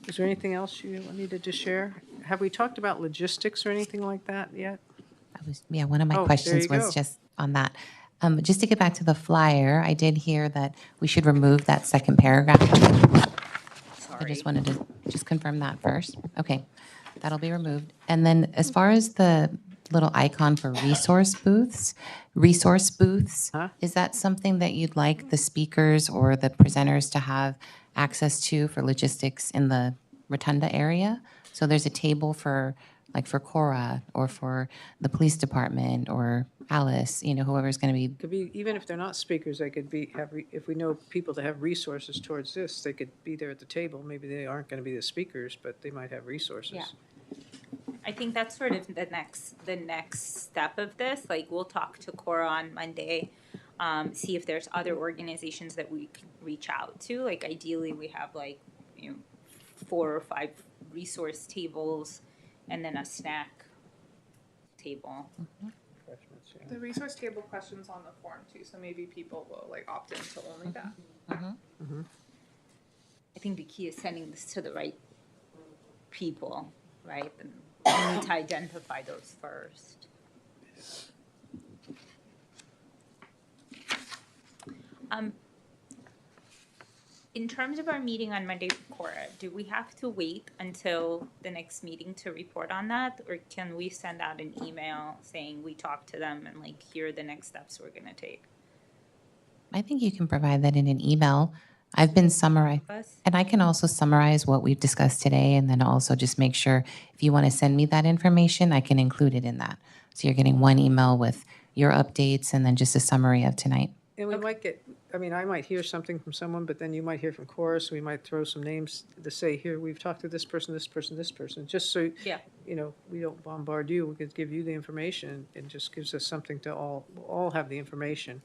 A: Is there anything else you needed to share? Have we talked about logistics or anything like that yet?
H: One of my
A: Oh, there
H: questions
A: you
H: was
A: go.
H: just on that. Just to get back to the flyer, I did hear that we should remove that second paragraph. I just wanted to just confirm that first. Okay, that'll be removed. And then as far as the little icon for resource booths,
A: Huh?
H: is that something that you'd like the speakers or the presenters to have access to for logistics in the rotunda area? So there's a table for, like for Cora or for the police department or Alice, whoever's going to be.
A: Could be, even if they're not speakers, they could be, if we know people that have resources towards this, they could be there at the table. Maybe they aren't going to be the speakers, but they might have resources.
E: Yeah. I think that's sort of the next step of this. Like, we'll talk to Cora on Monday, see if there's other organizations that we can reach out to. Like, ideally, we have 4 or 5 resource tables and then a snack table.
A: Refreshments, yeah.
D: The resource table question's on the form too, so maybe people will opt into only that.
E: I think the key is sending this to the right people, right? And we need to identify those first. In terms of our meeting on Monday with Cora, do we have to wait until the next meeting to report on that? Or can we send out an email saying we talked to them and here are the next steps we're gonna take?
H: I think you can provide that in an email. I've been summarizing, and I can also summarize what we've discussed today, and then also just make sure if you want to send me that information, I can include it in that. So you're getting one email with your updates and then just a summary of tonight.
A: And we might get, I might hear something from someone, but then you might hear from Cora, so we might throw some names to say, here, we've talked to this person, this person, this person, just so,
E: Yeah.
A: We don't bombard you, we could give you the information, and just gives us something to we'll all have the information.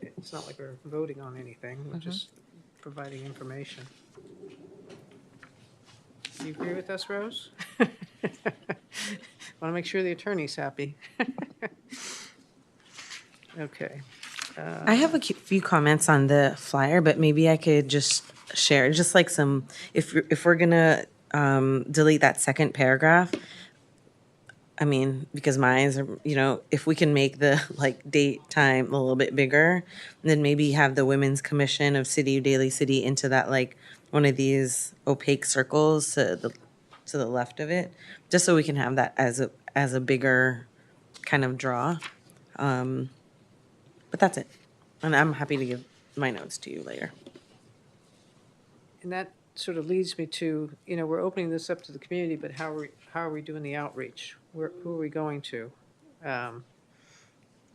A: It's not like we're voting on anything, we're just providing information. Do you agree with us, Rose? Want to make sure the attorney's happy. Okay.
G: I have a few comments on the flyer, but maybe I could just share, just like some, if we're gonna delete that second paragraph, because my eyes are, if we can make the date time a little bit bigger, then maybe have the Women's Commission of City of Daly City into that one of these opaque circles to the left of it, just so we can have that as a bigger kind of draw. But that's it. And I'm happy to give my notes to you later.
A: And that sort of leads me to, we're opening this up to the community, but how are we doing the outreach? Who are we going to?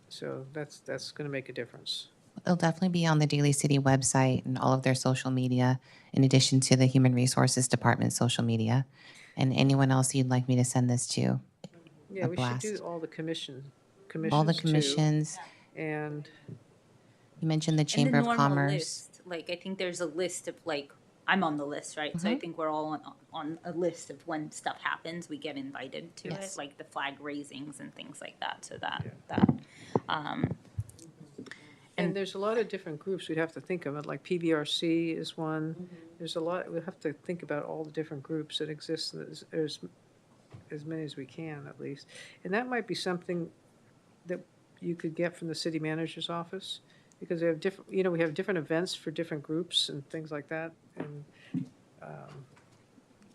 A: So that's going to make a difference.
H: It'll definitely be on the Daly City website and all of their social media, in addition to the Human Resources Department's social media. And anyone else you'd like me to send this to?
A: Yeah, we should do
H: blast.
A: all the commissions
H: All the
A: too.
H: commissions.
A: And
H: You mentioned the Chamber of Commerce.
E: List, I think there's a list of I'm on the list, right? So I think we're all on a list of when stuff happens, we get invited to
H: Yes.
E: it, like the flag raisings and things like that. So
A: and there's a lot of different groups we'd have to think of, like PBRC is one. There's a lot, we have to think about all the different groups that exist. There's as many as we can, at least. And that might be something that you could get from the city manager's office, because they have different, we have different events for different groups and things like that. And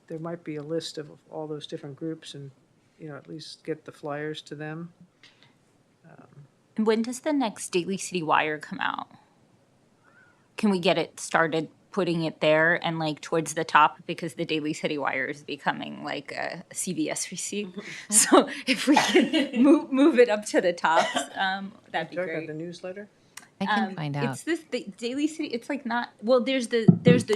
A: there might be a list of all those different groups, and, at least get the flyers to them.
E: And when does the next Daly City Wire come out? Can we get it started putting it there and towards the top, because the Daly City Wire is becoming like a CVS receipt. So if we can move it up to the top, that'd be
A: Talking about
E: great.
A: the newsletter?
H: I can find out.
E: It's the Daly City. It's not. Well, there's the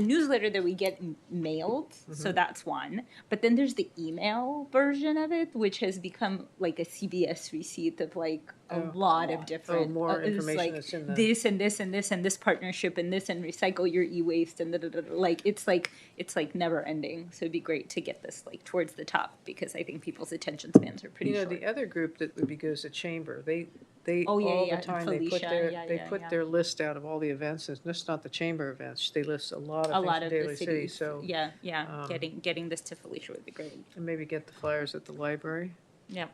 E: newsletter that we get mailed, so that's one. But then there's the email version of it, which has become like a CBS receipt of a lot of different.
A: more
E: it's
A: information that's in the-
E: this and this and this and this partnership and this and recycle your e-waste and it's never ending. So it'd be great to get this towards the top, because I think people's attention spans are pretty short.
A: The other group that would be good is the chamber. They
E: Oh, yeah,
A: all
E: yeah,
A: the time,
E: Felicia,
A: they put their list out of all the events. It's just not the chamber events. They list a lot of things in
E: the
A: Daly City,
E: cities.
A: so.
E: Getting this to Felicia would be great.
A: And maybe get the flyers at the library.
E: Yeah.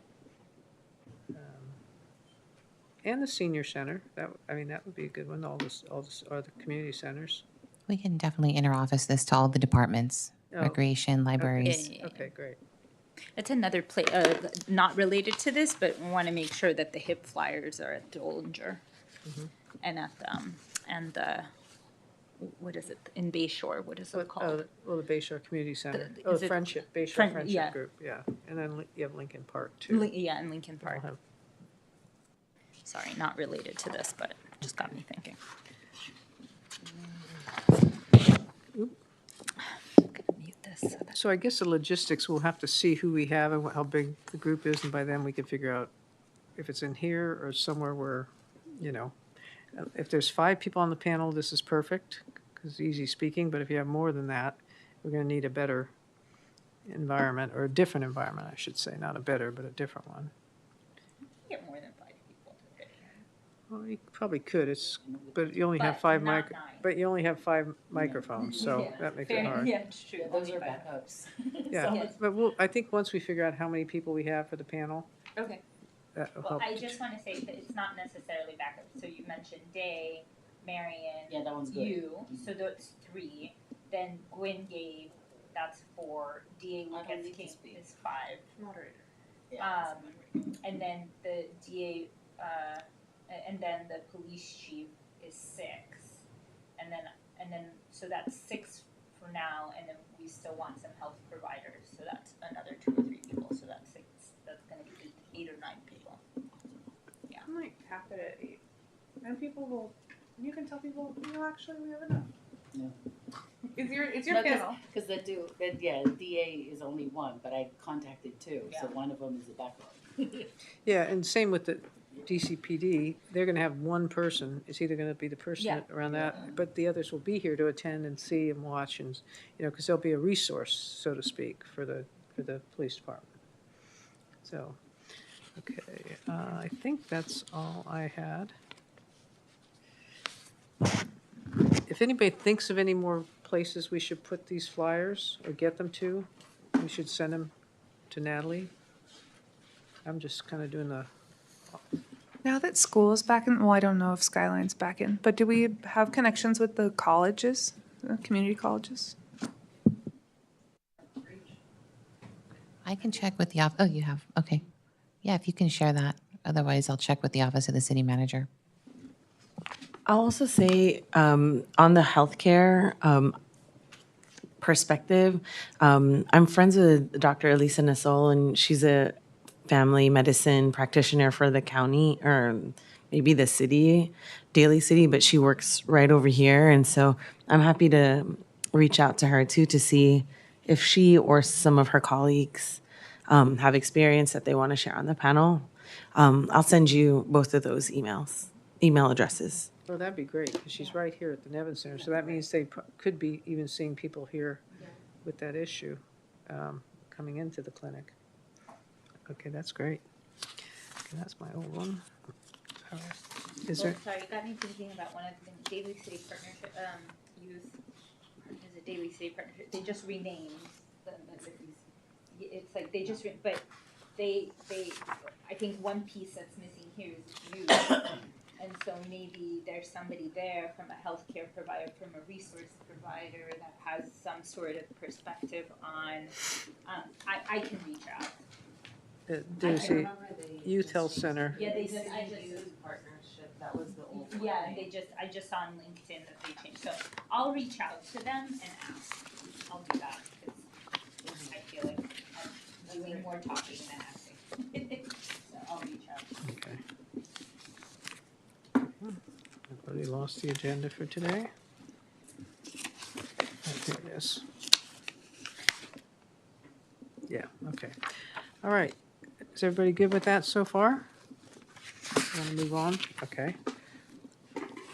A: And the senior center, I mean, that would be a good one, all the community centers.
H: We can definitely interoffice this to all the departments,
A: Oh,
H: recreation, libraries.
A: Okay, great.
E: It's another not related to this, but we want to make sure that the HIP flyers are at Dollinger and at what is it, in Bay Shore, what is it called?
A: Well, the Bay Shore Community Center.
E: The-
A: Oh,
E: is it-
A: Friendship, Bay Shore
E: Friend-
A: Friendship
E: yeah.
A: Group, yeah. And then you have Lincoln Park, too.
E: Yeah, in Lincoln Park.
A: We'll have-
E: Sorry, not related to this, but just got me thinking. Mute this. So that-
A: So I guess the logistics, we'll have to see who we have and how big the group is, and by then we can figure out if it's in here or somewhere where, if there's 5 people on the panel, this is perfect, because easy speaking, but if you have more than that, we're gonna need a better environment, or a different environment, I should say, not a better, but a different one.
E: Get more than 5 people to fit here.
A: Well, you probably could, but you only have
E: But
A: 5
E: not 9.
A: but you only have 5 microphones, so
E: Yeah,
A: that makes
E: fair
A: it
E: enough.
A: hard.
E: Yeah, it's true.
I: Yeah, those
E: Only
I: are
E: 5.
I: backups.
A: Yeah, but I think once we figure out how many people we have for the panel,
E: Okay.
A: that will
B: Well,
A: help.
B: I just want to say that it's not necessarily backup. So you mentioned Day, Marion,
I: Yeah, that one's good.
B: you, so that's 3. Then Gwen gave, that's 4. DA
I: I don't
B: Lucas
I: need to
B: King
I: speak.
B: is 5.
I: Yeah,
B: And then the DA, and then the police chief is 6. And then, so that's 6 for now, and then we still want some health providers, so that's another 2 or 3 people, so that's 6, that's gonna be 8 or 9 people.
D: I might cap it at 8. And you can tell people, actually we have enough.
I: No.
D: It's your
I: No,
D: panel.
I: Because the DA is only 1, but I contacted 2, so
B: Yeah.
I: one of them is a backup.
A: Yeah, and same with the DCPD, they're gonna have one person, it's either gonna be the person
B: Yeah.
A: around that, but the others will be here to attend and see and watch and, because there'll be a resource, so to speak, for the police department. So, okay, I think that's all I had. If anybody thinks of any more places we should put these flyers or get them to, we should send them to Natalie. I'm just kind of doing the,
D: Now that school is back in, well, I don't know if Skyline's back in, but do we have connections with the colleges, the community colleges?
H: I can check with the oh, you have, okay. Yeah, if you can share that. Otherwise, I'll check with the office of the city manager.
G: I'll also say on the healthcare perspective, I'm friends with Dr. Elisa Nasol, and she's a family medicine practitioner for the county, or maybe the city, Daly City, but she works right over here. And so I'm happy to reach out to her too to see if she or some of her colleagues have experience that they want to share on the panel. I'll send you both of those email addresses.
A: oh, that'd be great, because she's right here at the Nevin Center, so that means they could be even seeing people here with that issue coming into the clinic. Okay, that's great. Okay, that's my old one. All right. Is there,
B: Sorry, you got me thinking about one of the Daly City Partnership, youth, is it Daly City Partnership? They just renamed the cities. It's like they just, but they, I think one piece that's missing here is youth. And so maybe there's somebody there from a healthcare provider, from a resource provider that has some sort of perspective on, I can reach out.
A: there's a Youth Health Center.
B: Yeah, they
G: Partnership, that was the old one.
B: Yeah, I just saw on LinkedIn that they changed, so I'll reach out to them and ask. I'll do that, because I feel like I'm doing more talking than asking. So I'll reach out.
A: Okay. I've already lost the agenda for today. Oh, here it is. Yeah, okay. All right. Is everybody good with that so far? Want to move on? Okay.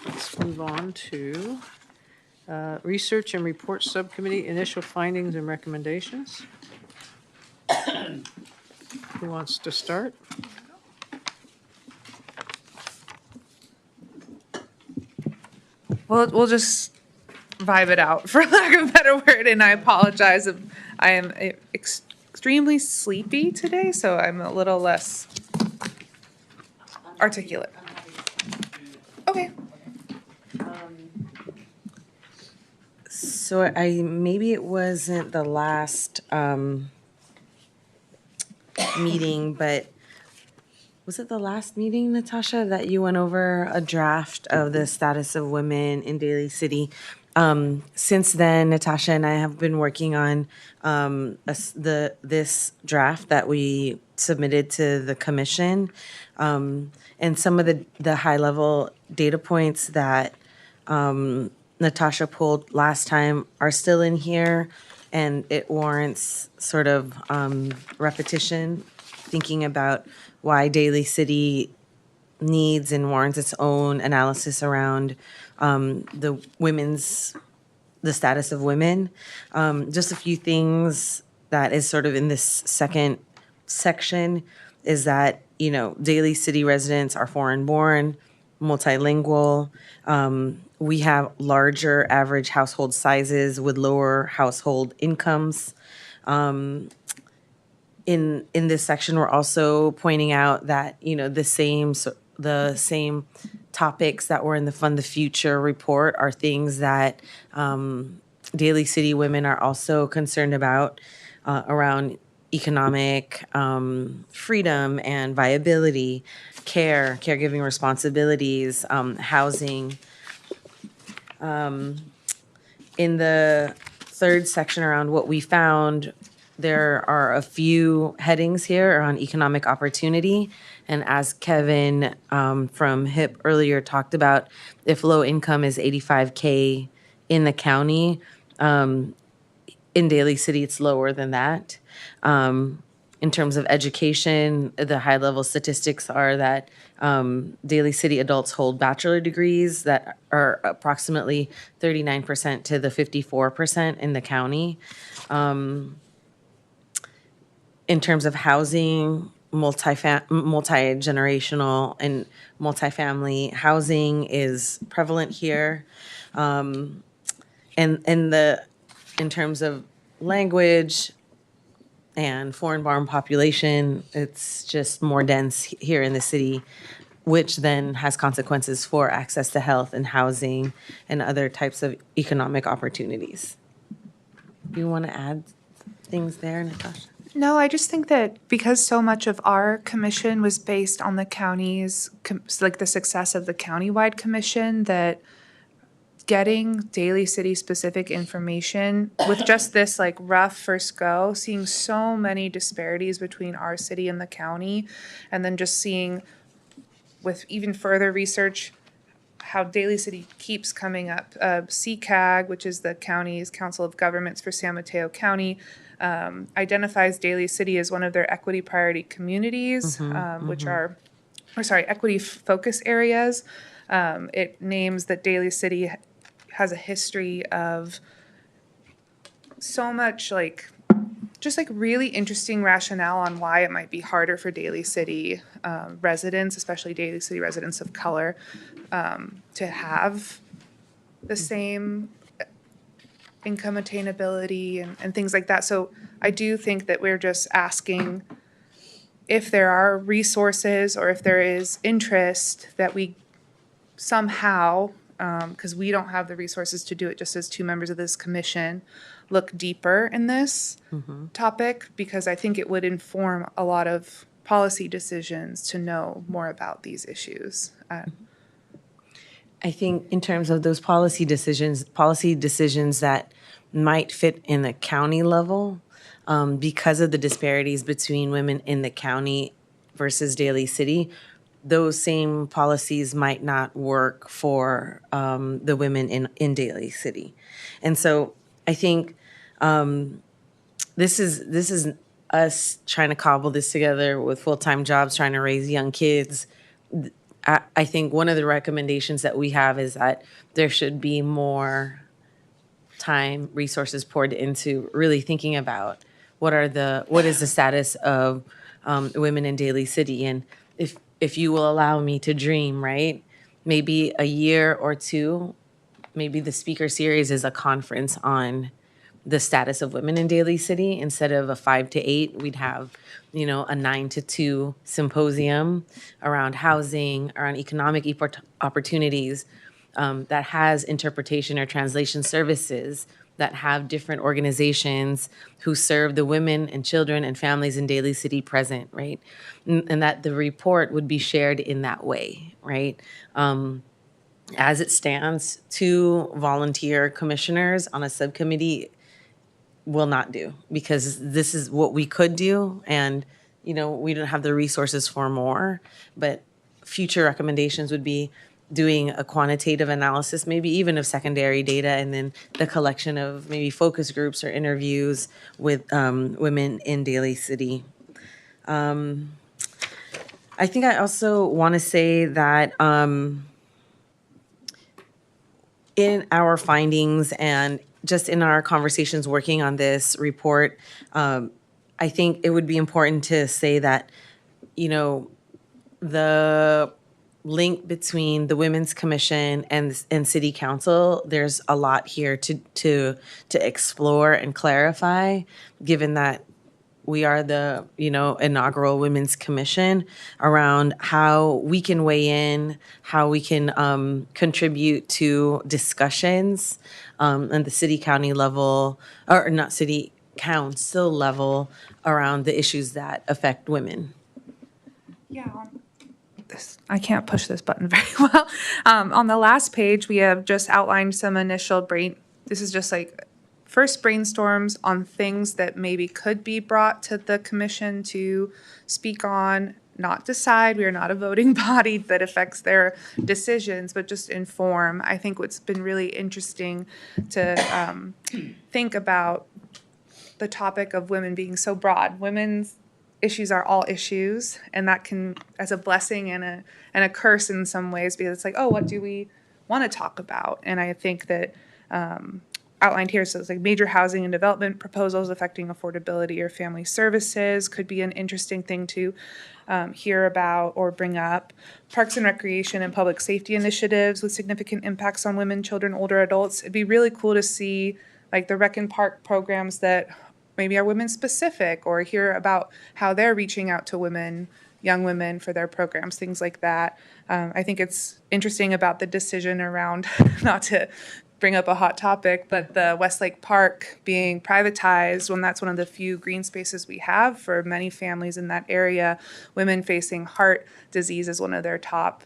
A: Let's move on to Research and Report Subcommittee, initial findings and recommendations. Who wants to start?
D: We'll just vibe it out, for lack of a better word, and I apologize if I am extremely sleepy today, so I'm a little less articulate.
I: I'm happy
D: Okay.
G: So maybe it wasn't the last meeting, but was it the last meeting, Natasha, that you went over a draft of the status of women in Daly City? Since then, Natasha and I have been working on this draft that we submitted to the commission, and some of the high level data points that Natasha pulled last time are still in here, and it warrants sort of repetition, thinking about why Daly City needs and warrants its own analysis around the status of women. Just a few things that is sort of in this second section is that, Daly City residents are foreign-born, multilingual. We have larger average household sizes with lower household incomes. In this section, we're also pointing out that, the same topics that were in the Fund the Future report are things that Daly City women are also concerned about around economic freedom and viability, caregiving responsibilities, housing. In the third section around what we found, there are a few headings here on economic opportunity. And as Kevin from HIP earlier talked about, if low income is 85K in the county, in Daly City, it's lower than that. In terms of education, the high level statistics are that Daly City adults hold bachelor degrees that are approximately 39% to the 54% in the county. In terms of housing, multi-generational and multifamily housing is prevalent here. And in terms of language and foreign-born population, it's just more dense here in the city, which then has consequences for access to health and housing and other types of economic opportunities. Do you want to add things there, Natasha?
D: No, I just think that because so much of our commission was based on the county's, like the success of the countywide commission, that getting Daly City specific information with just this like rough first go, seeing so many disparities between our city and the county, and then just seeing with even further research how Daly City keeps coming up. CCAG, which is the county's Council of Governments for San Mateo County, identifies Daly City as one of their equity priority communities, equity focus areas. It names that Daly City has a history of so much just really interesting rationale on why it might be harder for Daly City residents, especially Daly City residents of color, to have the same income attainability and things like that. So I do think that we're just asking if there are resources or if there is interest that we somehow, because we don't have the resources to do it just as two members of this commission, look deeper in this topic, because I think it would inform a lot of policy decisions to know more about these issues.
G: I think in terms of those policy decisions that might fit in the county level, because of the disparities between women in the county versus Daly City, those same policies might not work for the women in Daly City. And so I think this is us trying to cobble this together with full-time jobs, trying to raise young kids. I think one of the recommendations that we have is that there should be more time, resources poured into really thinking about what is the status of women in Daly City. And if you will allow me to dream, right? Maybe a year or two, maybe the speaker series is a conference on the status of women in Daly City. Instead of a 5 to 8, we'd have, a 9 to 2 symposium around housing, around economic opportunities, that has interpretation or translation services, that have different organizations who serve the women and children and families in Daly City present, right? And that the report would be shared in that way, right? As it stands, 2 volunteer commissioners on a subcommittee will not do, because this is what we could do, and we don't have the resources for more. But future recommendations would be doing a quantitative analysis, maybe even of secondary data, and then the collection of maybe focus groups or interviews with women in Daly City. I think I also want to say that in our findings and just in our conversations working on this report, I think it would be important to say that, the link between the Women's Commission and City Council, there's a lot here to explore and clarify, given that we are the, inaugural Women's Commission, around how we can weigh in, how we can contribute to discussions at the city county level, or not city council level, around the issues that affect women.
D: Yeah, I can't push this button very well. On the last page, we have just outlined some initial this is just like first brainstorms on things that maybe could be brought to the commission to speak on, not decide. We are not a voting body that affects their decisions, but just inform. I think what's been really interesting to think about the topic of women being so broad. Women's issues are all issues, and that can, as a blessing and a curse in some ways, because it's like, oh, what do we want to talk about? And I think that outlined here, so it's like major housing and development proposals affecting affordability or family services could be an interesting thing to hear about or bring up. Parks and recreation and public safety initiatives with significant impacts on women, children, older adults. It'd be really cool to see like the rec and park programs that maybe are women specific, or hear about how they're reaching out to women, young women, for their programs, things like that. I think it's interesting about the decision around, not to bring up a hot topic, but the Westlake Park being privatized, when that's one of the few green spaces we have for many families in that area. Women facing heart disease is one of their top,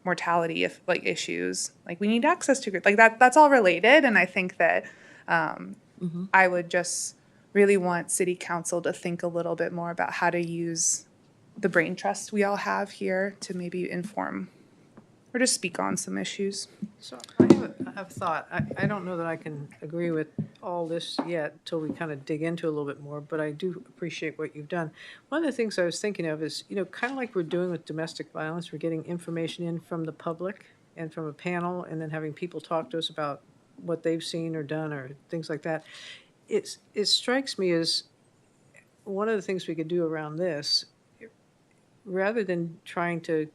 D: mortality issues. Like, we need access to like that's all related. And I think that I would just really want city council to think a little bit more about how to use the brain trust we all have here to maybe inform or just speak on some issues.
A: So I have a thought. I don't know that I can agree with all this yet till we kind of dig into it a little bit more, but I do appreciate what you've done. One of the things I was thinking of is, kind of like we're doing with domestic violence, we're getting information in from the public and from a panel, and then having people talk to us about what they've seen or done or things like that. It strikes me as one of the things we could do around this, rather than trying to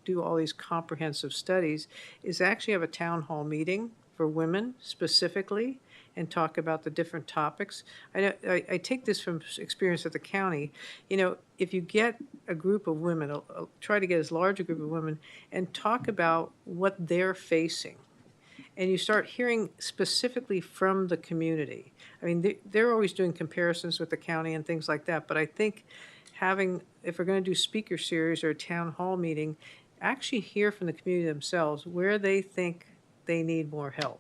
A: do all these comprehensive studies, is actually have a town hall meeting for women specifically and talk about the different topics. I take this from experience at the county. If you get a group of women, try to get as large a group of women and talk about what they're facing, and you start hearing specifically from the community. I mean, they're always doing comparisons with the county and things like that, but I think if we're going to do speaker series or a town hall meeting, actually hear from the community themselves where they think they need more help.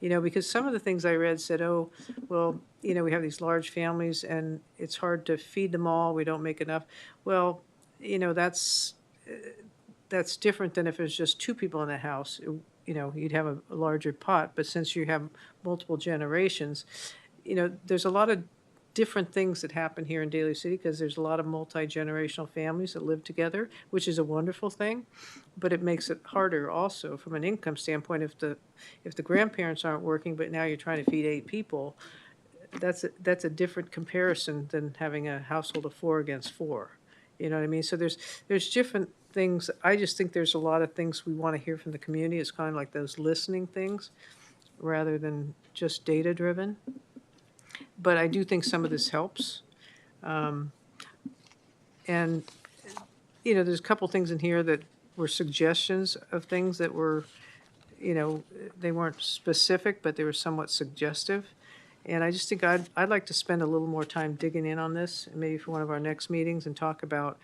A: Because some of the things I read said, oh, well, we have these large families and it's hard to feed them all. We don't make enough. Well, that's different than if it's just 2 people in the house. You'd have a larger pot. But since you have multiple generations, there's a lot of different things that happen here in Daly City, because there's a lot of multi-generational families that live together, which is a wonderful thing, but it makes it harder also from an income standpoint. If the grandparents aren't working, but now you're trying to feed 8 people, that's a different comparison than having a household of 4 against 4. You know what I mean? So there's different things. I just think there's a lot of things we want to hear from the community. It's kind of like those listening things. rather than just data-driven. But I do think some of this helps. And, you know, there's a couple things in here that were suggestions of things that were, you know, they weren't specific, but they were somewhat suggestive. And I just think I'd like to spend a little more time digging in on this, maybe for one of our next meetings, and talk about,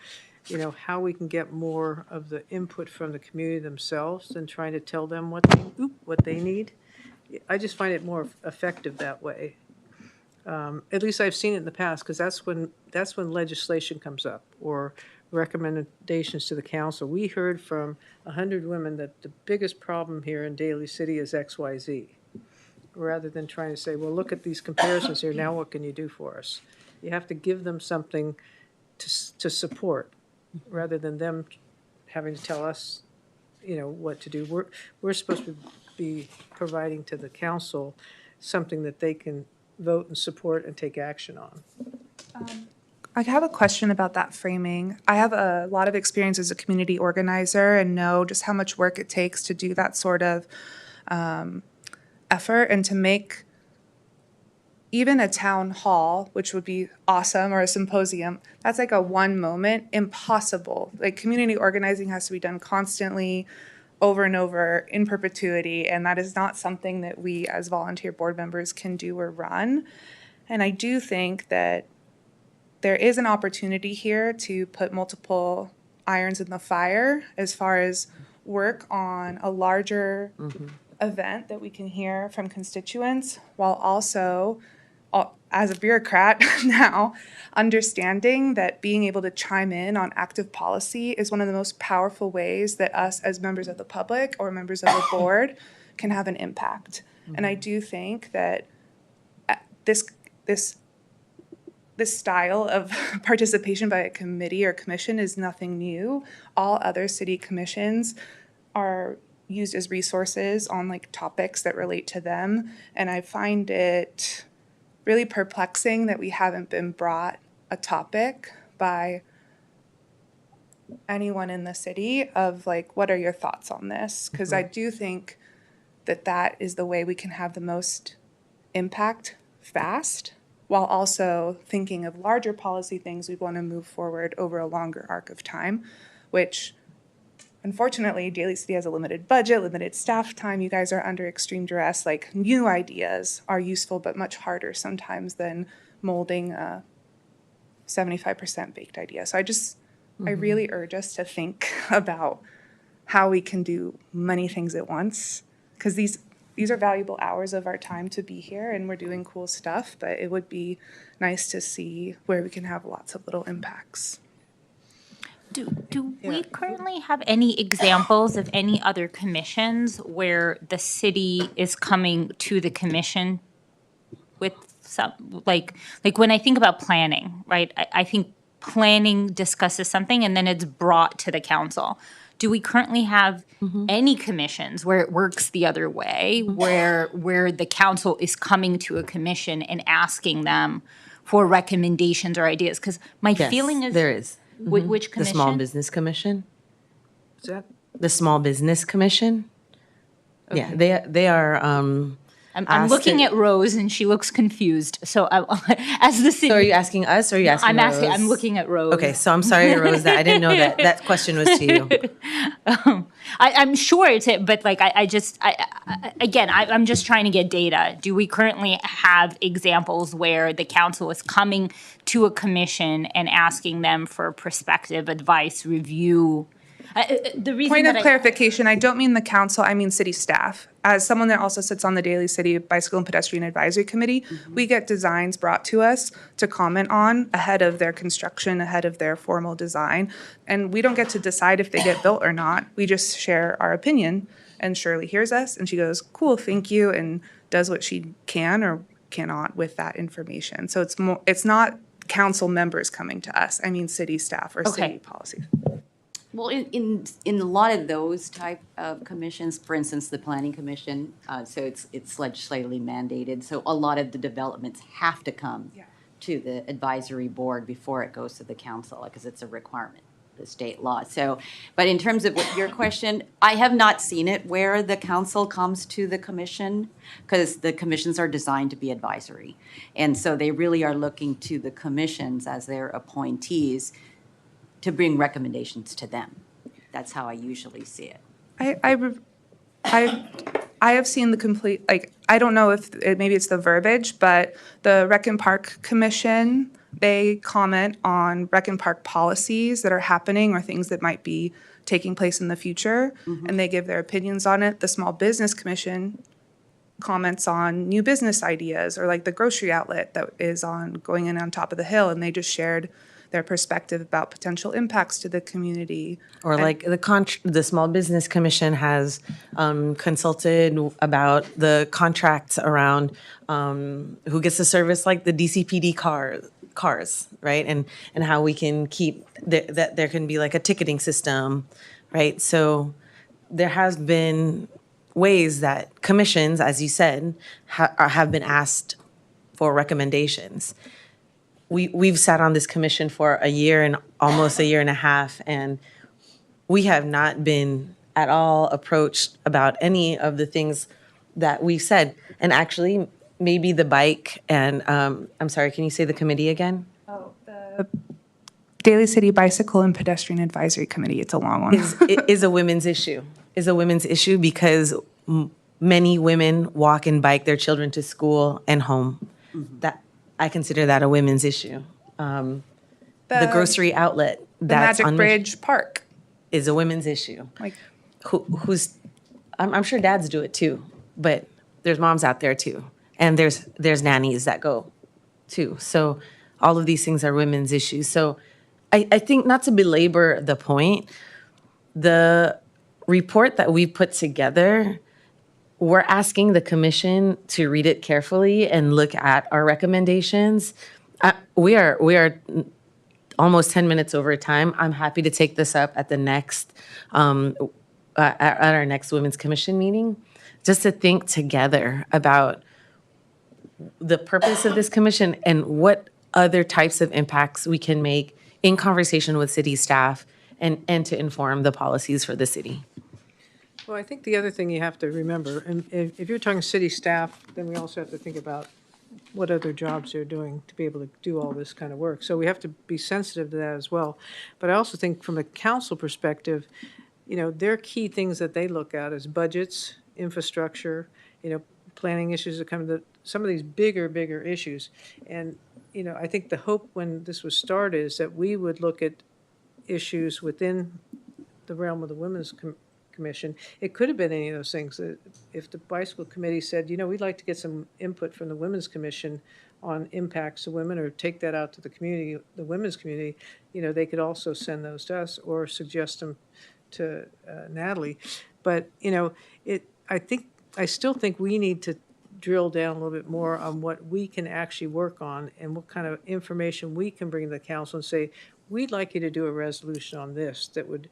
A: you know, how we can get more of the input from the community themselves than trying to tell them what they need. I just find it more effective that way. At least I've seen it in the past, because that's when legislation comes up, or recommendations to the council. We heard from 100 women that the biggest problem here in Daly City is XYZ, rather than trying to say, well, look at these comparisons here, now what can you do for us? You have to give them something to support, rather than them having to tell us, you know, what to do. We're supposed to be providing to the council something that they can vote and support and take action on.
D: I have a question about that framing. I have a lot of experience as a community organizer and know just how much work it takes to do that sort of effort, and to make even a town hall, which would be awesome, or a symposium, that's like a one moment, impossible. Like, community organizing has to be done constantly, over and over, in perpetuity, and that is not something that we as volunteer board members can do or run. And I do think that there is an opportunity here to put multiple irons in the fire as far as work on a larger event that we can hear from constituents, while also, as a bureaucrat now, understanding that being able to chime in on active policy is one of the most powerful ways that us as members of the public or members of the board can have an impact. And I do think that this style of participation by a committee or commission is nothing new. All other city commissions are used as resources on like topics that relate to them. And I find it really perplexing that we haven't been brought a topic by anyone in the city of like, what are your thoughts on this? Because I do think that that is the way we can have the most impact fast, while also thinking of larger policy things we want to move forward over a longer arc of time, which unfortunately, Daly City has a limited budget, limited staff time. You guys are under extreme duress. Like, new ideas are useful, but much harder sometimes than molding a 75% baked idea. So I really urge us to think about how we can do many things at once, because these are valuable hours of our time to be here, and we're doing cool stuff, but it would be nice to see where we can have lots of little impacts.
E: Do we currently have any examples of any other commissions where the city is coming to the commission with some, like when I think about planning, right? I think planning discusses something and then it's brought to the council. Do we currently have any commissions where it works the other way, where the council is coming to a commission and asking them for recommendations or ideas? Because my feeling is
G: there is.
E: Which
G: The
E: commission?
G: Small Business Commission.
A: Is that,
G: The Small Business Commission. Yeah, they are.
E: I'm
G: asked
E: looking
G: to-
E: at Rose and she looks confused. So as the city,
G: So are you asking us, or are you asking
E: I'm asking.
G: Rose?
E: I'm looking at Rose.
G: Okay, so I'm sorry, Rose, that I didn't know that question was to you.
E: I'm sure it's it, but like I'm just trying to get data. Do we currently have examples where the council is coming to a commission and asking them for perspective, advice, review? The reason
D: Point of
E: that
D: clarification, I don't mean the council, I mean city staff. As someone that also sits on the Daly City Bicycle and Pedestrian Advisory Committee, we get designs brought to us to comment on ahead of their construction, ahead of their formal design. And we don't get to decide if they get built or not. We just share our opinion. And Shirley hears us and she goes, cool, thank you, and does what she can or cannot with that information. So it's not council members coming to us. I mean city staff or city policy.
J: Well, in a lot of those type of commissions, for instance, the Planning Commission, so it's legislatively mandated. So a lot of the developments have to come to the advisory board before it goes to the council, because it's a requirement. the state law. So, but in terms of your question, I have not seen it where the council comes to the commission, because the commissions are designed to be advisory. And so they really are looking to the commissions as their appointees to bring recommendations to them. That's how I usually see it.
D: I have seen the complete, like, I don't know if, maybe it's the verbiage, but the Rec and Park Commission, they comment on Rec and Park policies that are happening or things that might be taking place in the future, and they give their opinions on it. The Small Business Commission comments on new business ideas, or like the grocery outlet that is going in on top of the hill, and they just shared their perspective about potential impacts to the community.
G: Or like the Small Business Commission has consulted about the contracts around who gets to service like the DCPD cars, right? And how we can keep that there can be like a ticketing system, right? So there has been ways that commissions, as you said, have been asked for recommendations. We've sat on this commission for a year and almost a year and a half, and we have not been at all approached about any of the things that we've said. And actually, maybe the bike and, I'm sorry, can you say the committee again?
D: The Daly City Bicycle and Pedestrian Advisory Committee, it's a long one.
G: Is a women's issue. Is a women's issue because many women walk and bike their children to school and home. That I consider that a women's issue. The grocery outlet
D: The
G: that's
D: Magic
G: on
D: Bridge Park.
G: is a women's issue.
D: Like,
G: I'm sure dads do it too, but there's moms out there too, and there's nannies that go too. So all of these things are women's issues. So I think, not to belabor the point, the report that we put together, we're asking the commission to read it carefully and look at our recommendations. We are almost 10 minutes over time. I'm happy to take this up at the next, at our next Women's Commission meeting, just to think together about the purpose of this commission and what other types of impacts we can make in conversation with city staff and to inform the policies for the city.
A: Well, I think the other thing you have to remember, and if you're talking city staff, then we also have to think about what other jobs they're doing to be able to do all this kind of work. So we have to be sensitive to that as well. But I also think from a council perspective, their key things that they look at is budgets, infrastructure, planning issues that come to some of these bigger issues. And, I think the hope when this was started is that we would look at issues within the realm of the Women's Commission. It could have been any of those things. If the bicycle committee said, we'd like to get some input from the Women's Commission on impacts to women, or take that out to the community, the women's community, they could also send those to us or suggest them to Natalie. But, I still think we need to drill down a little bit more on what we can actually work on and what kind of information we can bring to the council and say, we'd like you to do a resolution on this that would,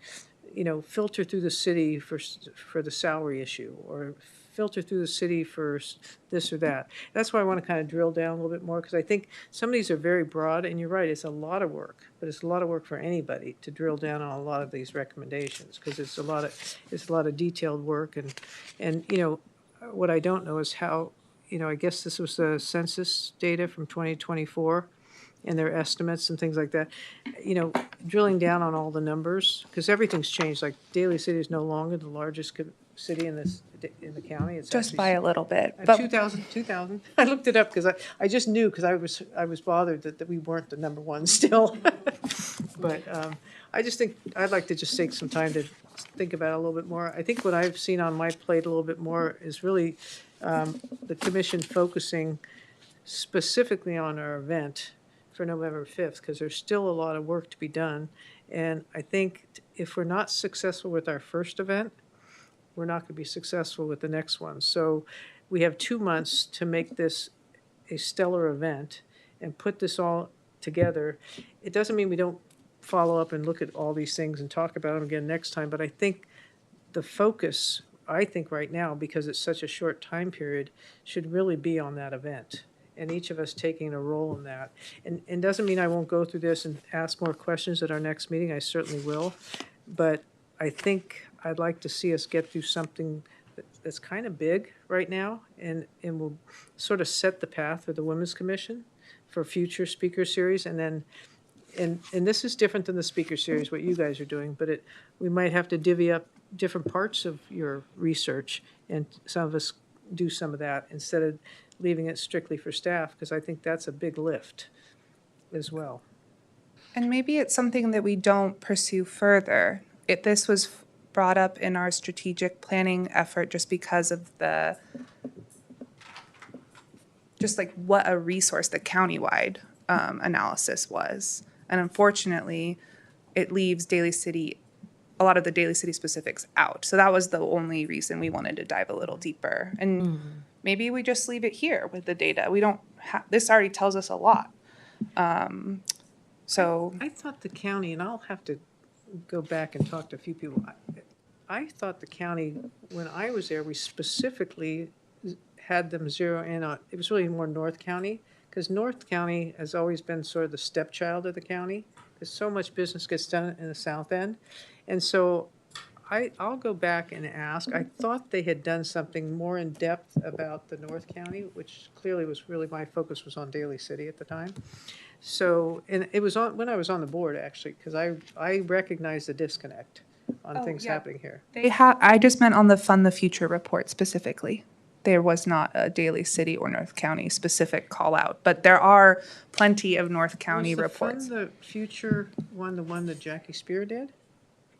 A: filter through the city for the salary issue, or filter through the city for this or that. That's why I want to kind of drill down a little bit more, because I think some of these are very broad, and you're right, it's a lot of work, but it's a lot of work for anybody to drill down on a lot of these recommendations, because it's a lot of detailed work, and what I don't know is how, I guess this was the census data from 2024 and their estimates and things like that, drilling down on all the numbers, because everything's changed. Like Daly City is no longer the largest city in the county. It's
D: just
A: actually
D: by a little bit. But
A: 2,000. I looked it up because I just knew, because I was bothered that we weren't the number one still. But I just think I'd like to just take some time to think about it a little bit more. I think what I've seen on my plate a little bit more is really the commission focusing specifically on our event for November 5th, because there's still a lot of work to be done. And I think if we're not successful with our first event, we're not going to be successful with the next one. So we have 2 months to make this a stellar event and put this all together. It doesn't mean we don't follow up and look at all these things and talk about them again next time, but I think the focus, right now, because it's such a short time period, should really be on that event. and each of us taking a role in that. And doesn't mean I won't go through this and ask more questions at our next meeting, I certainly will. But I think I'd like to see us get through something that's kind of big right now, and will sort of set the path for the Women's Commission for future speaker series, and then, and this is different than the speaker series, what you guys are doing, but we might have to divvy up different parts of your research, and some of us do some of that instead of leaving it strictly for staff, because I think that's a big lift as well.
D: And maybe it's something that we don't pursue further. This was brought up in our strategic planning effort just because of just like what a resource the countywide analysis was. And unfortunately, it leaves a lot of the Daly City specifics out. So that was the only reason we wanted to dive a little deeper. And maybe we just leave it here with the data. We don't this already tells us a lot. So
A: I thought the county, and I'll have to go back and talk to a few people. I thought the county, when I was there, we specifically had them zero in on, it was really more North County, because North County has always been sort of the stepchild of the county, because so much business gets done in the south end. And so I'll go back and ask. I thought they had done something more in depth about the North County, which clearly was really, my focus was on Daly City at the time. So, and it was on, when I was on the board, actually, because I recognized the disconnect on things happening here.
D: I just meant on the Fund the Future report specifically. There was not a Daly City or North County specific call out, but there are plenty of North County reports.
A: Was the Fund the Future one the one that Jackie Spear did?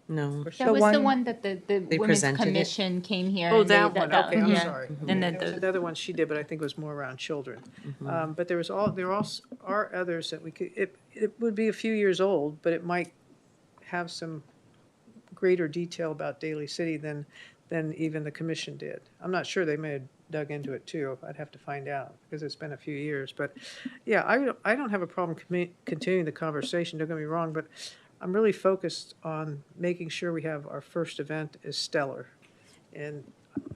G: No.
E: That was the
D: one-
E: one that the Women's
G: presented it.
E: Commission came here.
A: Oh,
E: and they-
A: that one, okay, I'm
E: yeah.
A: sorry.
E: And then
A: There was another one she did, but I think it was more around children. But there are others that we could, it would be a few years old, but it might have some greater detail about Daly City than even the commission did. I'm not sure, they may have dug into it too. I'd have to find out, because it's been a few years. But yeah, I don't have a problem continuing the conversation, don't get me wrong, but I'm really focused on making sure we have our first event is stellar. And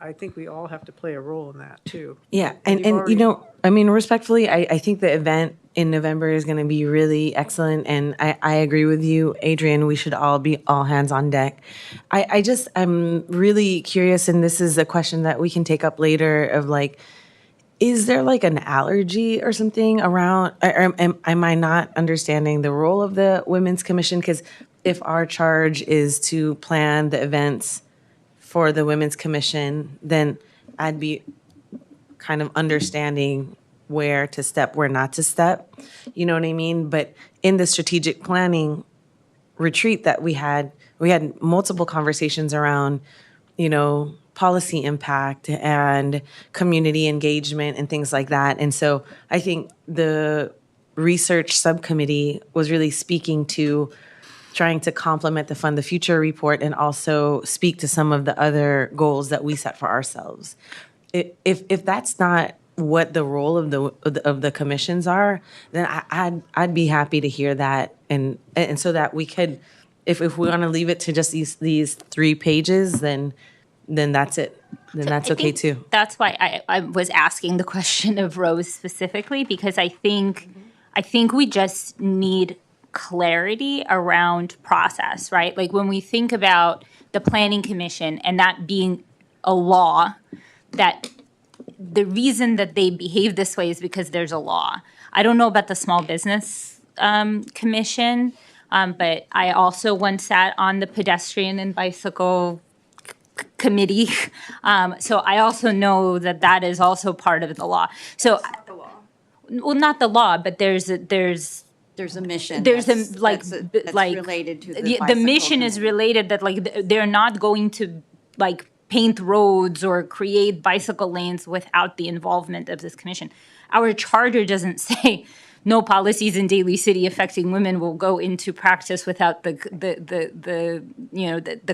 A: I think we all have to play a role in that too.
G: Yeah,
A: And
G: and
A: you've
G: you
A: already-
G: know, I mean, respectfully, I think the event in November is going to be really excellent, and I agree with you, Adrian. We should all be all hands on deck. I'm really curious, and this is a question that we can take up later. Of like, is there like an allergy or something around? Or am I not understanding the role of the Women's Commission? Because if our charge is to plan the events for the Women's Commission, then I'd be kind of understanding where to step, where not to step. You know what I mean? But in the strategic planning retreat that we had multiple conversations around, you know, policy impact and community engagement and things like that. And so I think the research subcommittee was really speaking to trying to complement the Fund the Future report and also speak to some of the other goals that we set for ourselves. If that's not what the role of the commissions are, then I'd be happy to hear that, and so that we could, if we want to leave it to just these 3 pages, then that's it. Then that's
E: I
G: okay
E: think
G: too.
E: That's why I was asking the question of Rose specifically, because I think we just need clarity around process, right? Like when we think about the Planning Commission and that being a law, that the reason that they behave this way is because there's a law. I don't know about the Small Business Commission, but I also once sat on the Pedestrian and Bicycle Committee. So I also know that is also part of the law. So, well, not the law, but there's a
J: mission.
E: There's
J: that's
E: like
J: related to the
E: the
J: bicycle
E: mission is
J: community.
E: related, that like they're not going to like paint roads or create bicycle lanes without the involvement of this commission. Our charter doesn't say no policies in Daly City affecting women will go into practice without the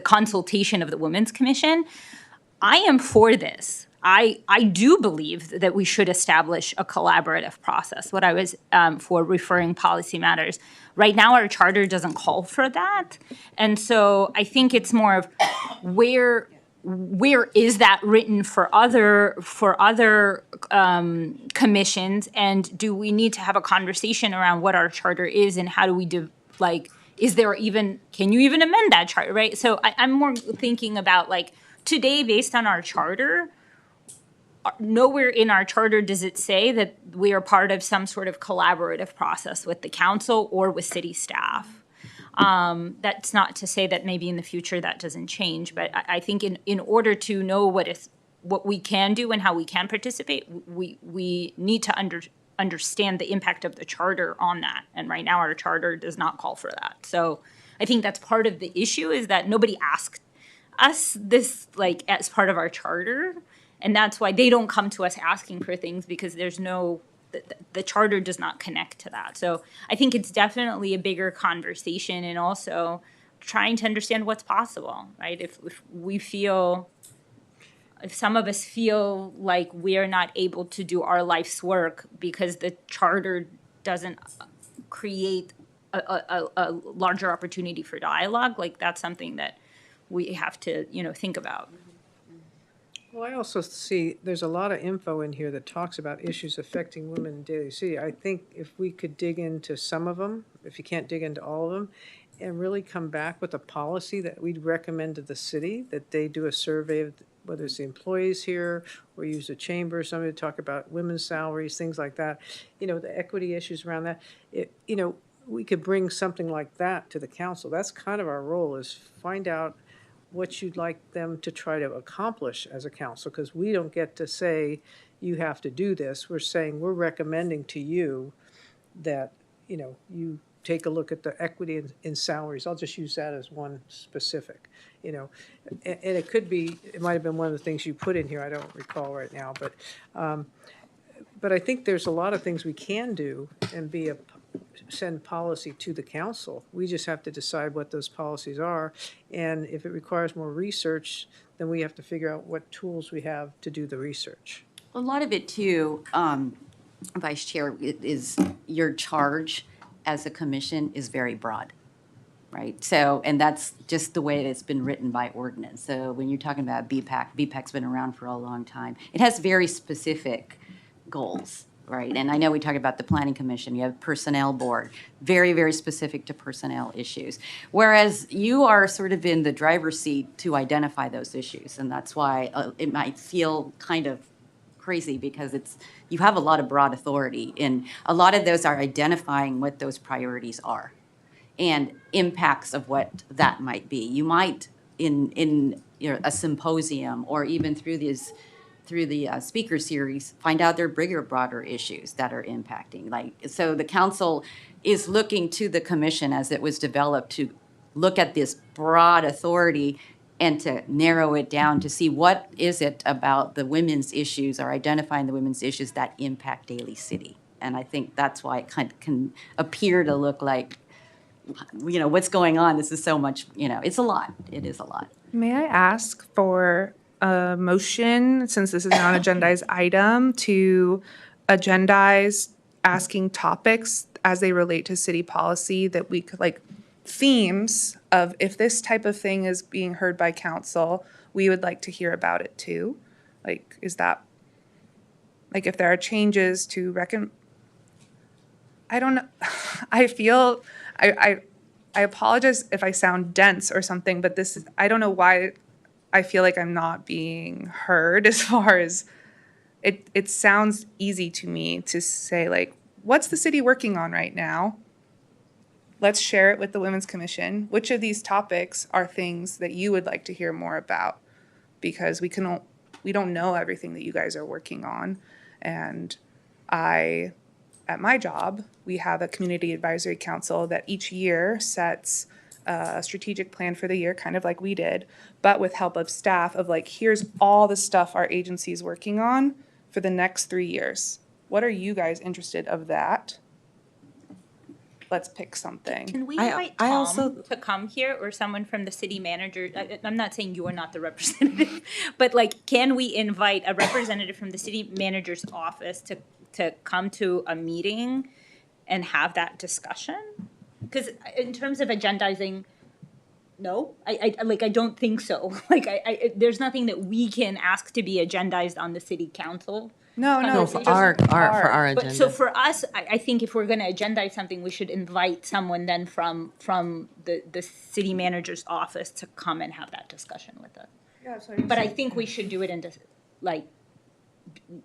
E: consultation of the Women's Commission. I am for this. I do believe that we should establish a collaborative process. What I was for referring policy matters. Right now, our charter doesn't call for that. And so I think it's more of where where is that written for other commissions, and do we need to have a conversation around what our charter is and how do we do, like, is there even, can you even amend that charter, right? So I'm more thinking about, like, today, based on our charter, nowhere in our charter does it say that we are part of some sort of collaborative process with the council or with city staff. That's not to say that maybe in the future that doesn't change, but I think in order to know what we can do and how we can participate, we need to understand the impact of the charter on that. And right now our charter does not call for that. So I think that's part of the issue, is that nobody asked us this, like, as part of our charter. And that's why they don't come to us asking for things, because there's no, the charter does not connect to that. So I think it's definitely a bigger conversation, and also trying to understand what's possible, right? If we feel, if some of us feel like we're not able to do our life's work because the charter doesn't create a larger opportunity for dialogue, like, that's something that we have to, think about.
A: Well, I also see there's a lot of info in here that talks about issues affecting women in Daly City. I think if we could dig into some of them, if you can't dig into all of them, and really come back with a policy that we'd recommend to the city, that they do a survey of whether it's the employees here or use the chamber or somebody to talk about women's salaries, things like that, the equity issues around that. We could bring something like that to the council. That's kind of our role, is find out what you'd like them to try to accomplish as a council, because we don't get to say, you have to do this. We're saying, we're recommending to you that, you take a look at the equity in salaries. I'll just use that as one specific, and it could be, it might have been one of the things you put in here, I don't recall right now, but I think there's a lot of things we can do and send policy to the council. We just have to decide what those policies are. And if it requires more research, then we have to figure out what tools we have to do the research.
J: A lot of it too, Vice Chair, is your charge as a commission is very broad, right? So, and that's just the way it's been written by ordinance. So when you're talking about BPAC's been around for a long time. It has very specific goals. Right, and I know we talked about the Planning Commission, you have Personnel Board, very, very specific to personnel issues. Whereas you are sort of in the driver's seat to identify those issues, and that's why it might feel kind of crazy, because you have a lot of broad authority, and a lot of those are identifying what those priorities are and impacts of what that might be. You might, in a symposium or even through the speaker series, find out there are bigger, broader issues that are impacting. So the council is looking to the commission as it was developed to look at this broad authority and to narrow it down to see what is it about the women's issues, or identifying the women's issues that impact Daly City. And I think that's why it kind of can appear to look like, what's going on? This is so much, it's a lot. It is a lot.
D: May I ask for a motion, since this is an agendized item, to agendize asking topics as they relate to city policy, that we could, like, themes of, if this type of thing is being heard by council, we would like to hear about it too. Like, is that, like, if there are changes to I don't know. I feel, I apologize if I sound dense or something, but this is, I don't know why I feel like I'm not being heard, as far as it sounds easy to me to say, like, what's the city working on right now? Let's share it with the Women's Commission. Which of these topics are things that you would like to hear more about? Because we don't know everything that you guys are working on. And at my job, we have a community advisory council that each year sets a strategic plan for the year, kind of like we did, but with help of staff, of, like, here's all the stuff our agency is working on for the next 3 years. What are you guys interested of that? Let's pick something.
E: Can we
G: I
E: invite Tom
G: also-
E: to come here, or someone from the city manager? I'm not saying you are not the representative, but, like, can we invite a representative from the city manager's office to come to a meeting and have that discussion? Because in terms of agendizing,
B: no, I don't think so. Like, there's nothing that we can ask to be agendized on the city council.
D: No,
G: No, for our
B: But so
G: agenda.
B: for us, I think if we're gonna agendize something, we should invite someone then from the city manager's office to come and have that discussion with us. But I think we should do it in like,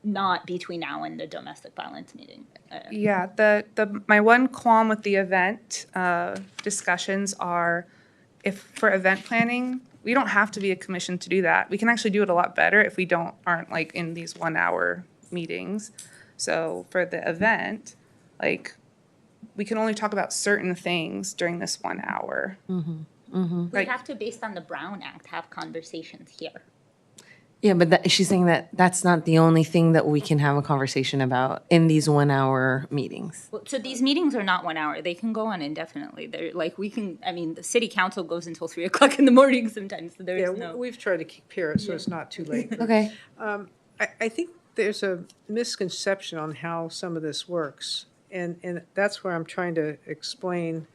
B: not between now and the domestic violence meeting.
D: Yeah, my one qualm with the event discussions are, if for event planning, we don't have to be a commission to do that. We can actually do it a lot better if we aren't like in these 1 hour meetings. So for the event, like, we can only talk about certain things during this 1 hour.
B: We have to, based on the Brown Act, have conversations here.
G: Yeah, but she's saying that that's not the only thing that we can have a conversation about in these 1 hour meetings.
B: Well, so these meetings are not 1 hour. They can go on indefinitely. They're like, the city council goes until 3 o'clock in the morning sometimes, so there
A: Yeah,
B: is no.
A: we've tried to compare it so it's not too late.
G: Okay.
A: I think there's a misconception on how some of this works, and that's where I'm trying to explain.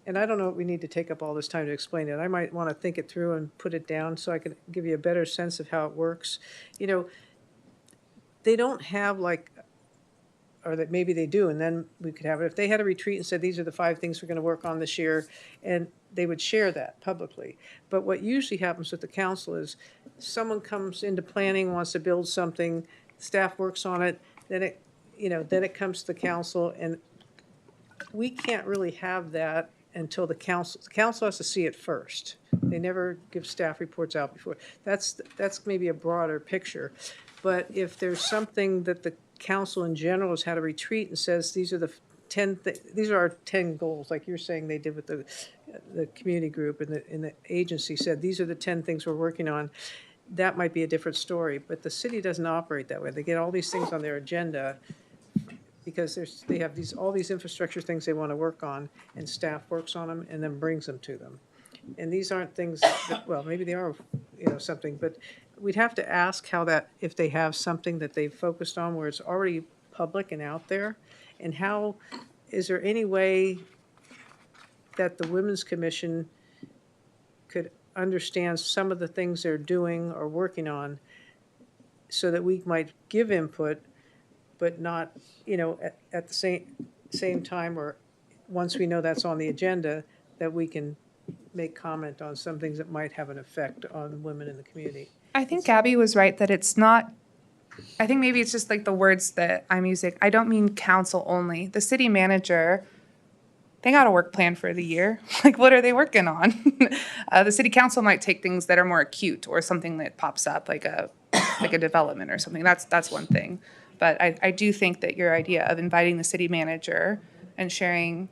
A: And I don't know if we need to take up all this time to explain it. I might want to think it through and put it down so I can give you a better sense of how it works. You know, they don't have like, or that maybe they do, and then we could have it. If they had a retreat and said, these are the 5 things we're going to work on this year, and they would share that publicly. But what usually happens with the council is someone comes into planning, wants to build something, staff works on it, then it comes to the council, and we can't really have that until the council has to see it first. They never give staff reports out before. That's maybe a broader picture. But if there's something that the council in general has had a retreat and says, these are the 10, these are our 10 goals, like you're saying they did with the community group, and the agency said, these are the 10 things we're working on, that might be a different story. But the city doesn't operate that way. They get all these things on their agenda because they have all these infrastructure things they want to work on, and staff works on them and then brings them to them. And these aren't things that, well, maybe they are, something, but we'd have to ask if they have something that they've focused on where it's already public and out there, and is there any way that the Women's Commission could understand some of the things they're doing or working on so that we might give input, but not, at the same time, or once we know that's on the agenda, that we can make comment on some things that might have an effect on women in the community.
D: I think Gabby was right that it's not, I think maybe it's just like the words that I'm using. I don't mean council only. The city manager, they got a work plan for the year. Like, what are they working on? The city council might take things that are more acute or something that pops up, like a development or something. That's one thing. But I do think that your idea of inviting the city manager and sharing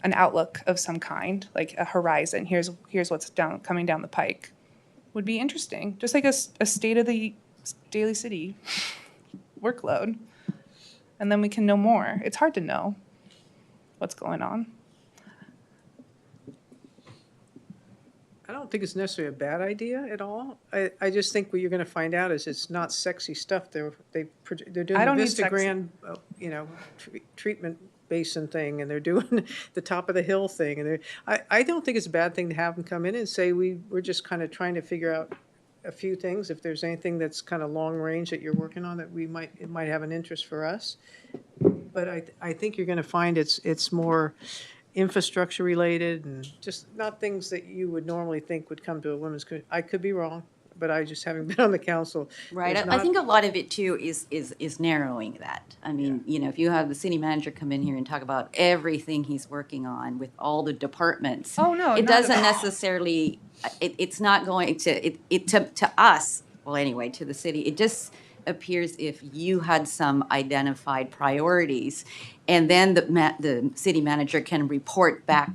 D: an outlook of some kind, like a horizon, here's what's coming down the pike, would be interesting. Just like a state of the Daly City workload. And then we can know more. It's hard to know what's going on.
A: I don't think it's necessarily a bad idea at all. I just think what you're going to find out is it's not sexy stuff. They're doing
D: I don't
A: the
D: need
A: Vista
D: sexy.
A: Grand, treatment basin thing, and they're doing the top of the hill thing, and I don't think it's a bad thing to have them come in and say we're just kind of trying to figure out a few things. If there's anything that's kind of long range that you're working on that it might have an interest for us. But I think you're going to find it's more infrastructure related and just not things that you would normally think would come to a women's committee. I could be wrong, but I just haven't been on the council.
J: Right,
A: There's
J: I
A: not-
J: think a lot of it too is narrowing that. I mean, if you have the city manager come in here and talk about everything he's working on with all the departments.
D: Oh, no,
J: It
D: not at
J: doesn't
D: all.
J: necessarily, it's not going to us, well, anyway, to the city, it just appears if you had some identified priorities, and then the city manager can report back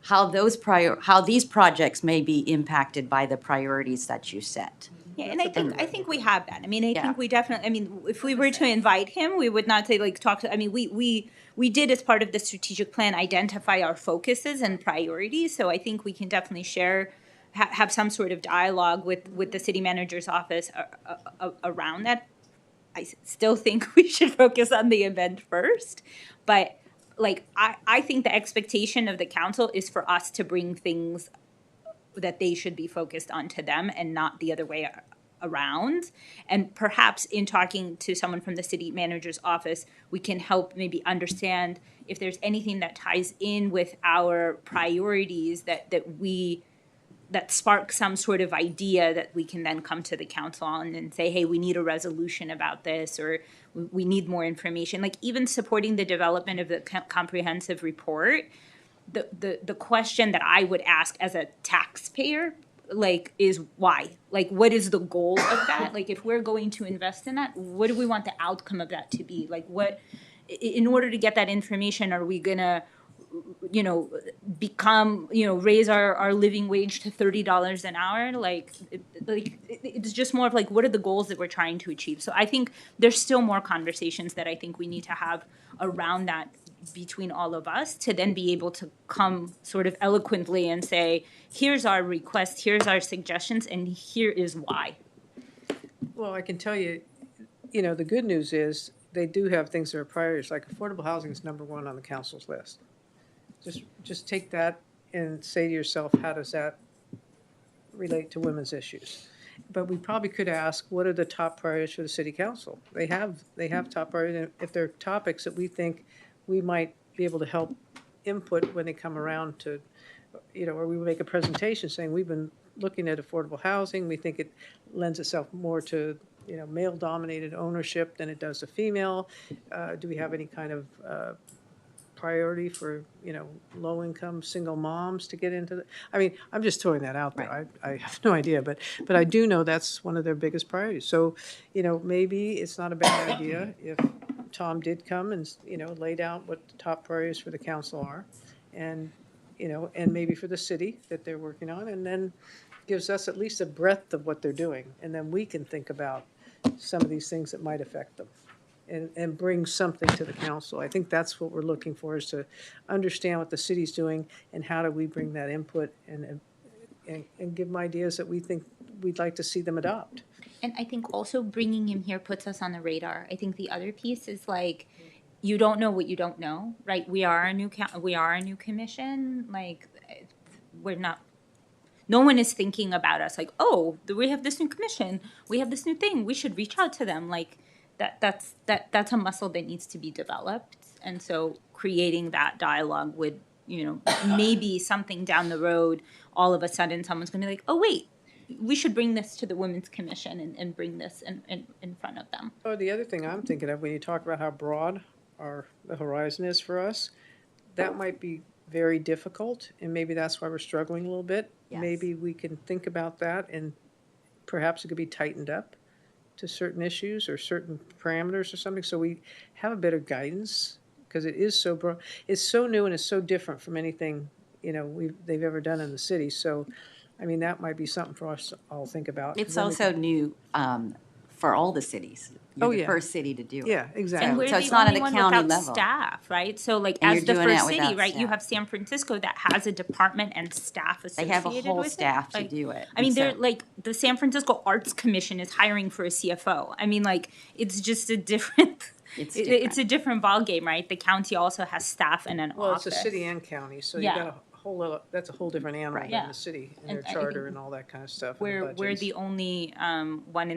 J: how these projects may be impacted by the priorities that you set.
B: Yeah, and I think we have that. I mean, I
J: Yeah.
B: think we definitely, if we were to invite him, we would not say we did as part of the strategic plan identify our focuses and priorities. So I think we can definitely have some sort of dialogue with the city manager's office around that. I still think we should focus on the event first, but I think the expectation of the council is for us to bring things
E: that they should be focused on to them and not the other way around. And perhaps in talking to someone from the city manager's office, we can help maybe understand if there's anything that ties in with our priorities that spark some sort of idea that we can then come to the council on and say, hey, we need a resolution about this, or we need more information. Like even supporting the development of the comprehensive report, the question that I would ask as a taxpayer, like, is why? Like, what is the goal of that? Like, if we're going to invest in that, what do we want the outcome of that to be? Like, what, in order to get that information, are we gonna, raise our living wage to $30 an hour? It's just more of like, what are the goals that we're trying to achieve? So I think there's still more conversations that I think we need to have around that between all of us to then be able to come sort of eloquently and say, here's our request, here's our suggestions, and here is why.
A: Well, I can tell you, the good news is they do have things that are priorities, like affordable housing is number one on the council's list. Just take that and say to yourself, how does that relate to women's issues? But we probably could ask, what are the top priorities for the city council? They have top priorities, and if they're topics that we think we might be able to help input when they come around to, or we make a presentation saying, we've been looking at affordable housing, we think it lends itself more to, male-dominated ownership than it does to female. Do we have any kind of priority for, low-income single moms to get into I'm just throwing that out there.
J: Right.
A: I have no idea, but I do know that's one of their biggest priorities. So, maybe it's not a bad idea if Tom did come and, laid out what the top priorities for the council are, and, and maybe for the city that they're working on, and then gives us at least a breadth of what they're doing, and then we can think about some of these things that might affect them. And bring something to the council. I think that's what we're looking for, is to understand what the city's doing and how do we bring that input and give them ideas that we think we'd like to see them adopt.
B: And I think also bringing him here puts us on the radar. I think the other piece is like, you don't know what you don't know, right? We are a new commission. Like, no one is thinking about us like, oh, we have this new commission, we have this new thing, we should reach out to them. Like, that's a muscle that needs to be developed. And so creating that dialogue would, maybe something down the road, all of a sudden someone's gonna be like, oh, wait, we should bring this to the Women's Commission and bring this in front of them.
A: Oh, the other thing I'm thinking of, when you talk about how broad the horizon is for us, that might be very difficult, and maybe that's why we're struggling a little bit.
J: Yes.
A: Maybe we can think about that, and perhaps it could be tightened up to certain issues or certain parameters or something, so we have a bit of guidance, because it is so broad. It's so new and it's so different from anything they've ever done in the city. So, that might be something for us to all think about.
J: It's also new for all the cities. You're the first city to do it.
A: Yeah, exactly.
B: And we're
J: So it's
B: the
J: not at
B: only
J: a
B: one
J: county
B: without
J: level.
B: staff, right? So like,
J: And
B: as the
J: you're doing
B: first
J: it
B: city,
J: without
B: right, you
J: staff.
B: have San Francisco that has a department and staff
J: They
B: associated
J: have a
B: with
J: whole
B: it.
J: staff to
B: Like,
J: do it.
B: They're
J: And so-
B: like, the San Francisco Arts Commission is hiring for a CFO. It's just a different,
J: It's
B: it's a different ballgame, right? The county also has staff and an
A: Well,
B: office.
A: it's a city and county, so you
B: Yeah.
A: got a whole other, that's a whole different animal
J: Right.
A: than
B: Yeah.
A: the city and
B: And
A: their
B: I
A: charter
B: think
A: and all that kind of stuff. and the
B: We're
A: budgets.
B: the only one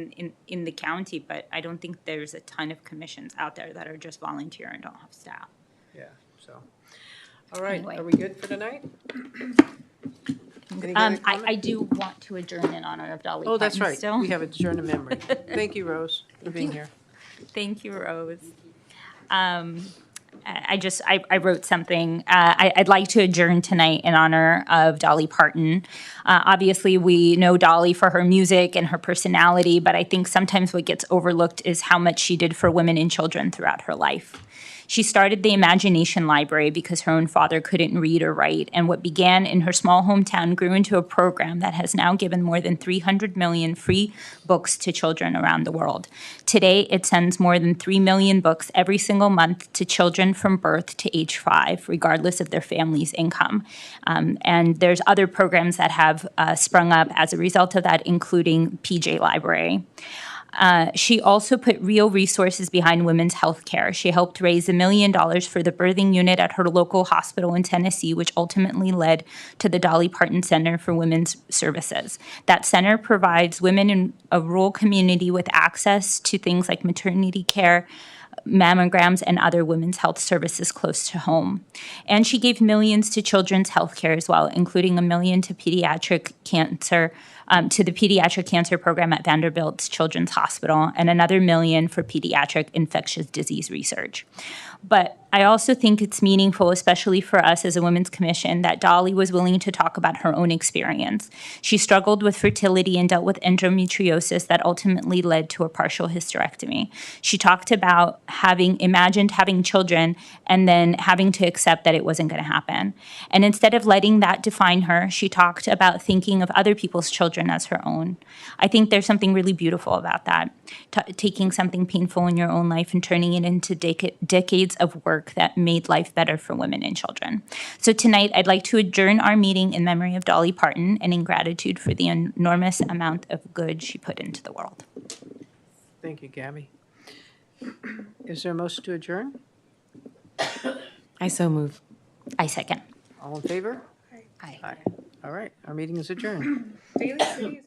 B: in the county, but I don't think there's a ton of commissions out there that are just volunteer and don't have staff.
A: Yeah, so. All right,
B: Anyway.
A: are we good for tonight? Any other
B: I
A: comment?
B: do want to adjourn in honor of Dolly
A: Oh, that's
B: Parton
A: right.
B: still.
A: We have adjourned a memory. Thank you, Rose, for being here.
B: Thank you, Rose. I wrote something. I'd like to adjourn tonight in honor of Dolly Parton. Obviously, we know Dolly for her music and her personality, but I think sometimes what gets overlooked is how much she did for women and children throughout her life. She started the Imagination Library because her own father couldn't read or write, and what began in her small hometown grew into a program that has now given more than 300 million free books to children around the world. Today, it sends more than 3 million books every single month to children from birth to age 5, regardless of their family's income. And there's other programs that have sprung up as a result of that, including PJ Library.
E: She also put real resources behind women's health care. She helped raise $1 million for the birthing unit at her local hospital in Tennessee, which ultimately led to the Daly Parton Center for Women's Services. That center provides women in a rural community with access to things like maternity care, mammograms, and other women's health services close to home. And she gave millions to children's health care as well, including $1 million to pediatric cancer, to the pediatric cancer program at Vanderbilt's Children's Hospital, and another $1 million for pediatric infectious disease research. But I also think it's meaningful, especially for us as a Women's Commission, that Daly was willing to talk about her own experience. She struggled with fertility and dealt with endometriosis that ultimately led to a partial hysterectomy. She talked about imagined having children and then having to accept that it wasn't going to happen. And instead of letting that define her, she talked about thinking of other people's children as her own. I think there's something really beautiful about that, taking something painful in your own life and turning it into decades of work that made life better for women and children. So tonight, I'd like to adjourn our meeting in memory of Daly Parton and in gratitude for the enormous amount of good she put into the world.
A: Thank you, Gabby. Is there a motion to adjourn?
G: I so move.
E: I second.
A: All in favor?
E: Aye.
A: Aye. All right, our meeting is adjourned.
D: Daly City is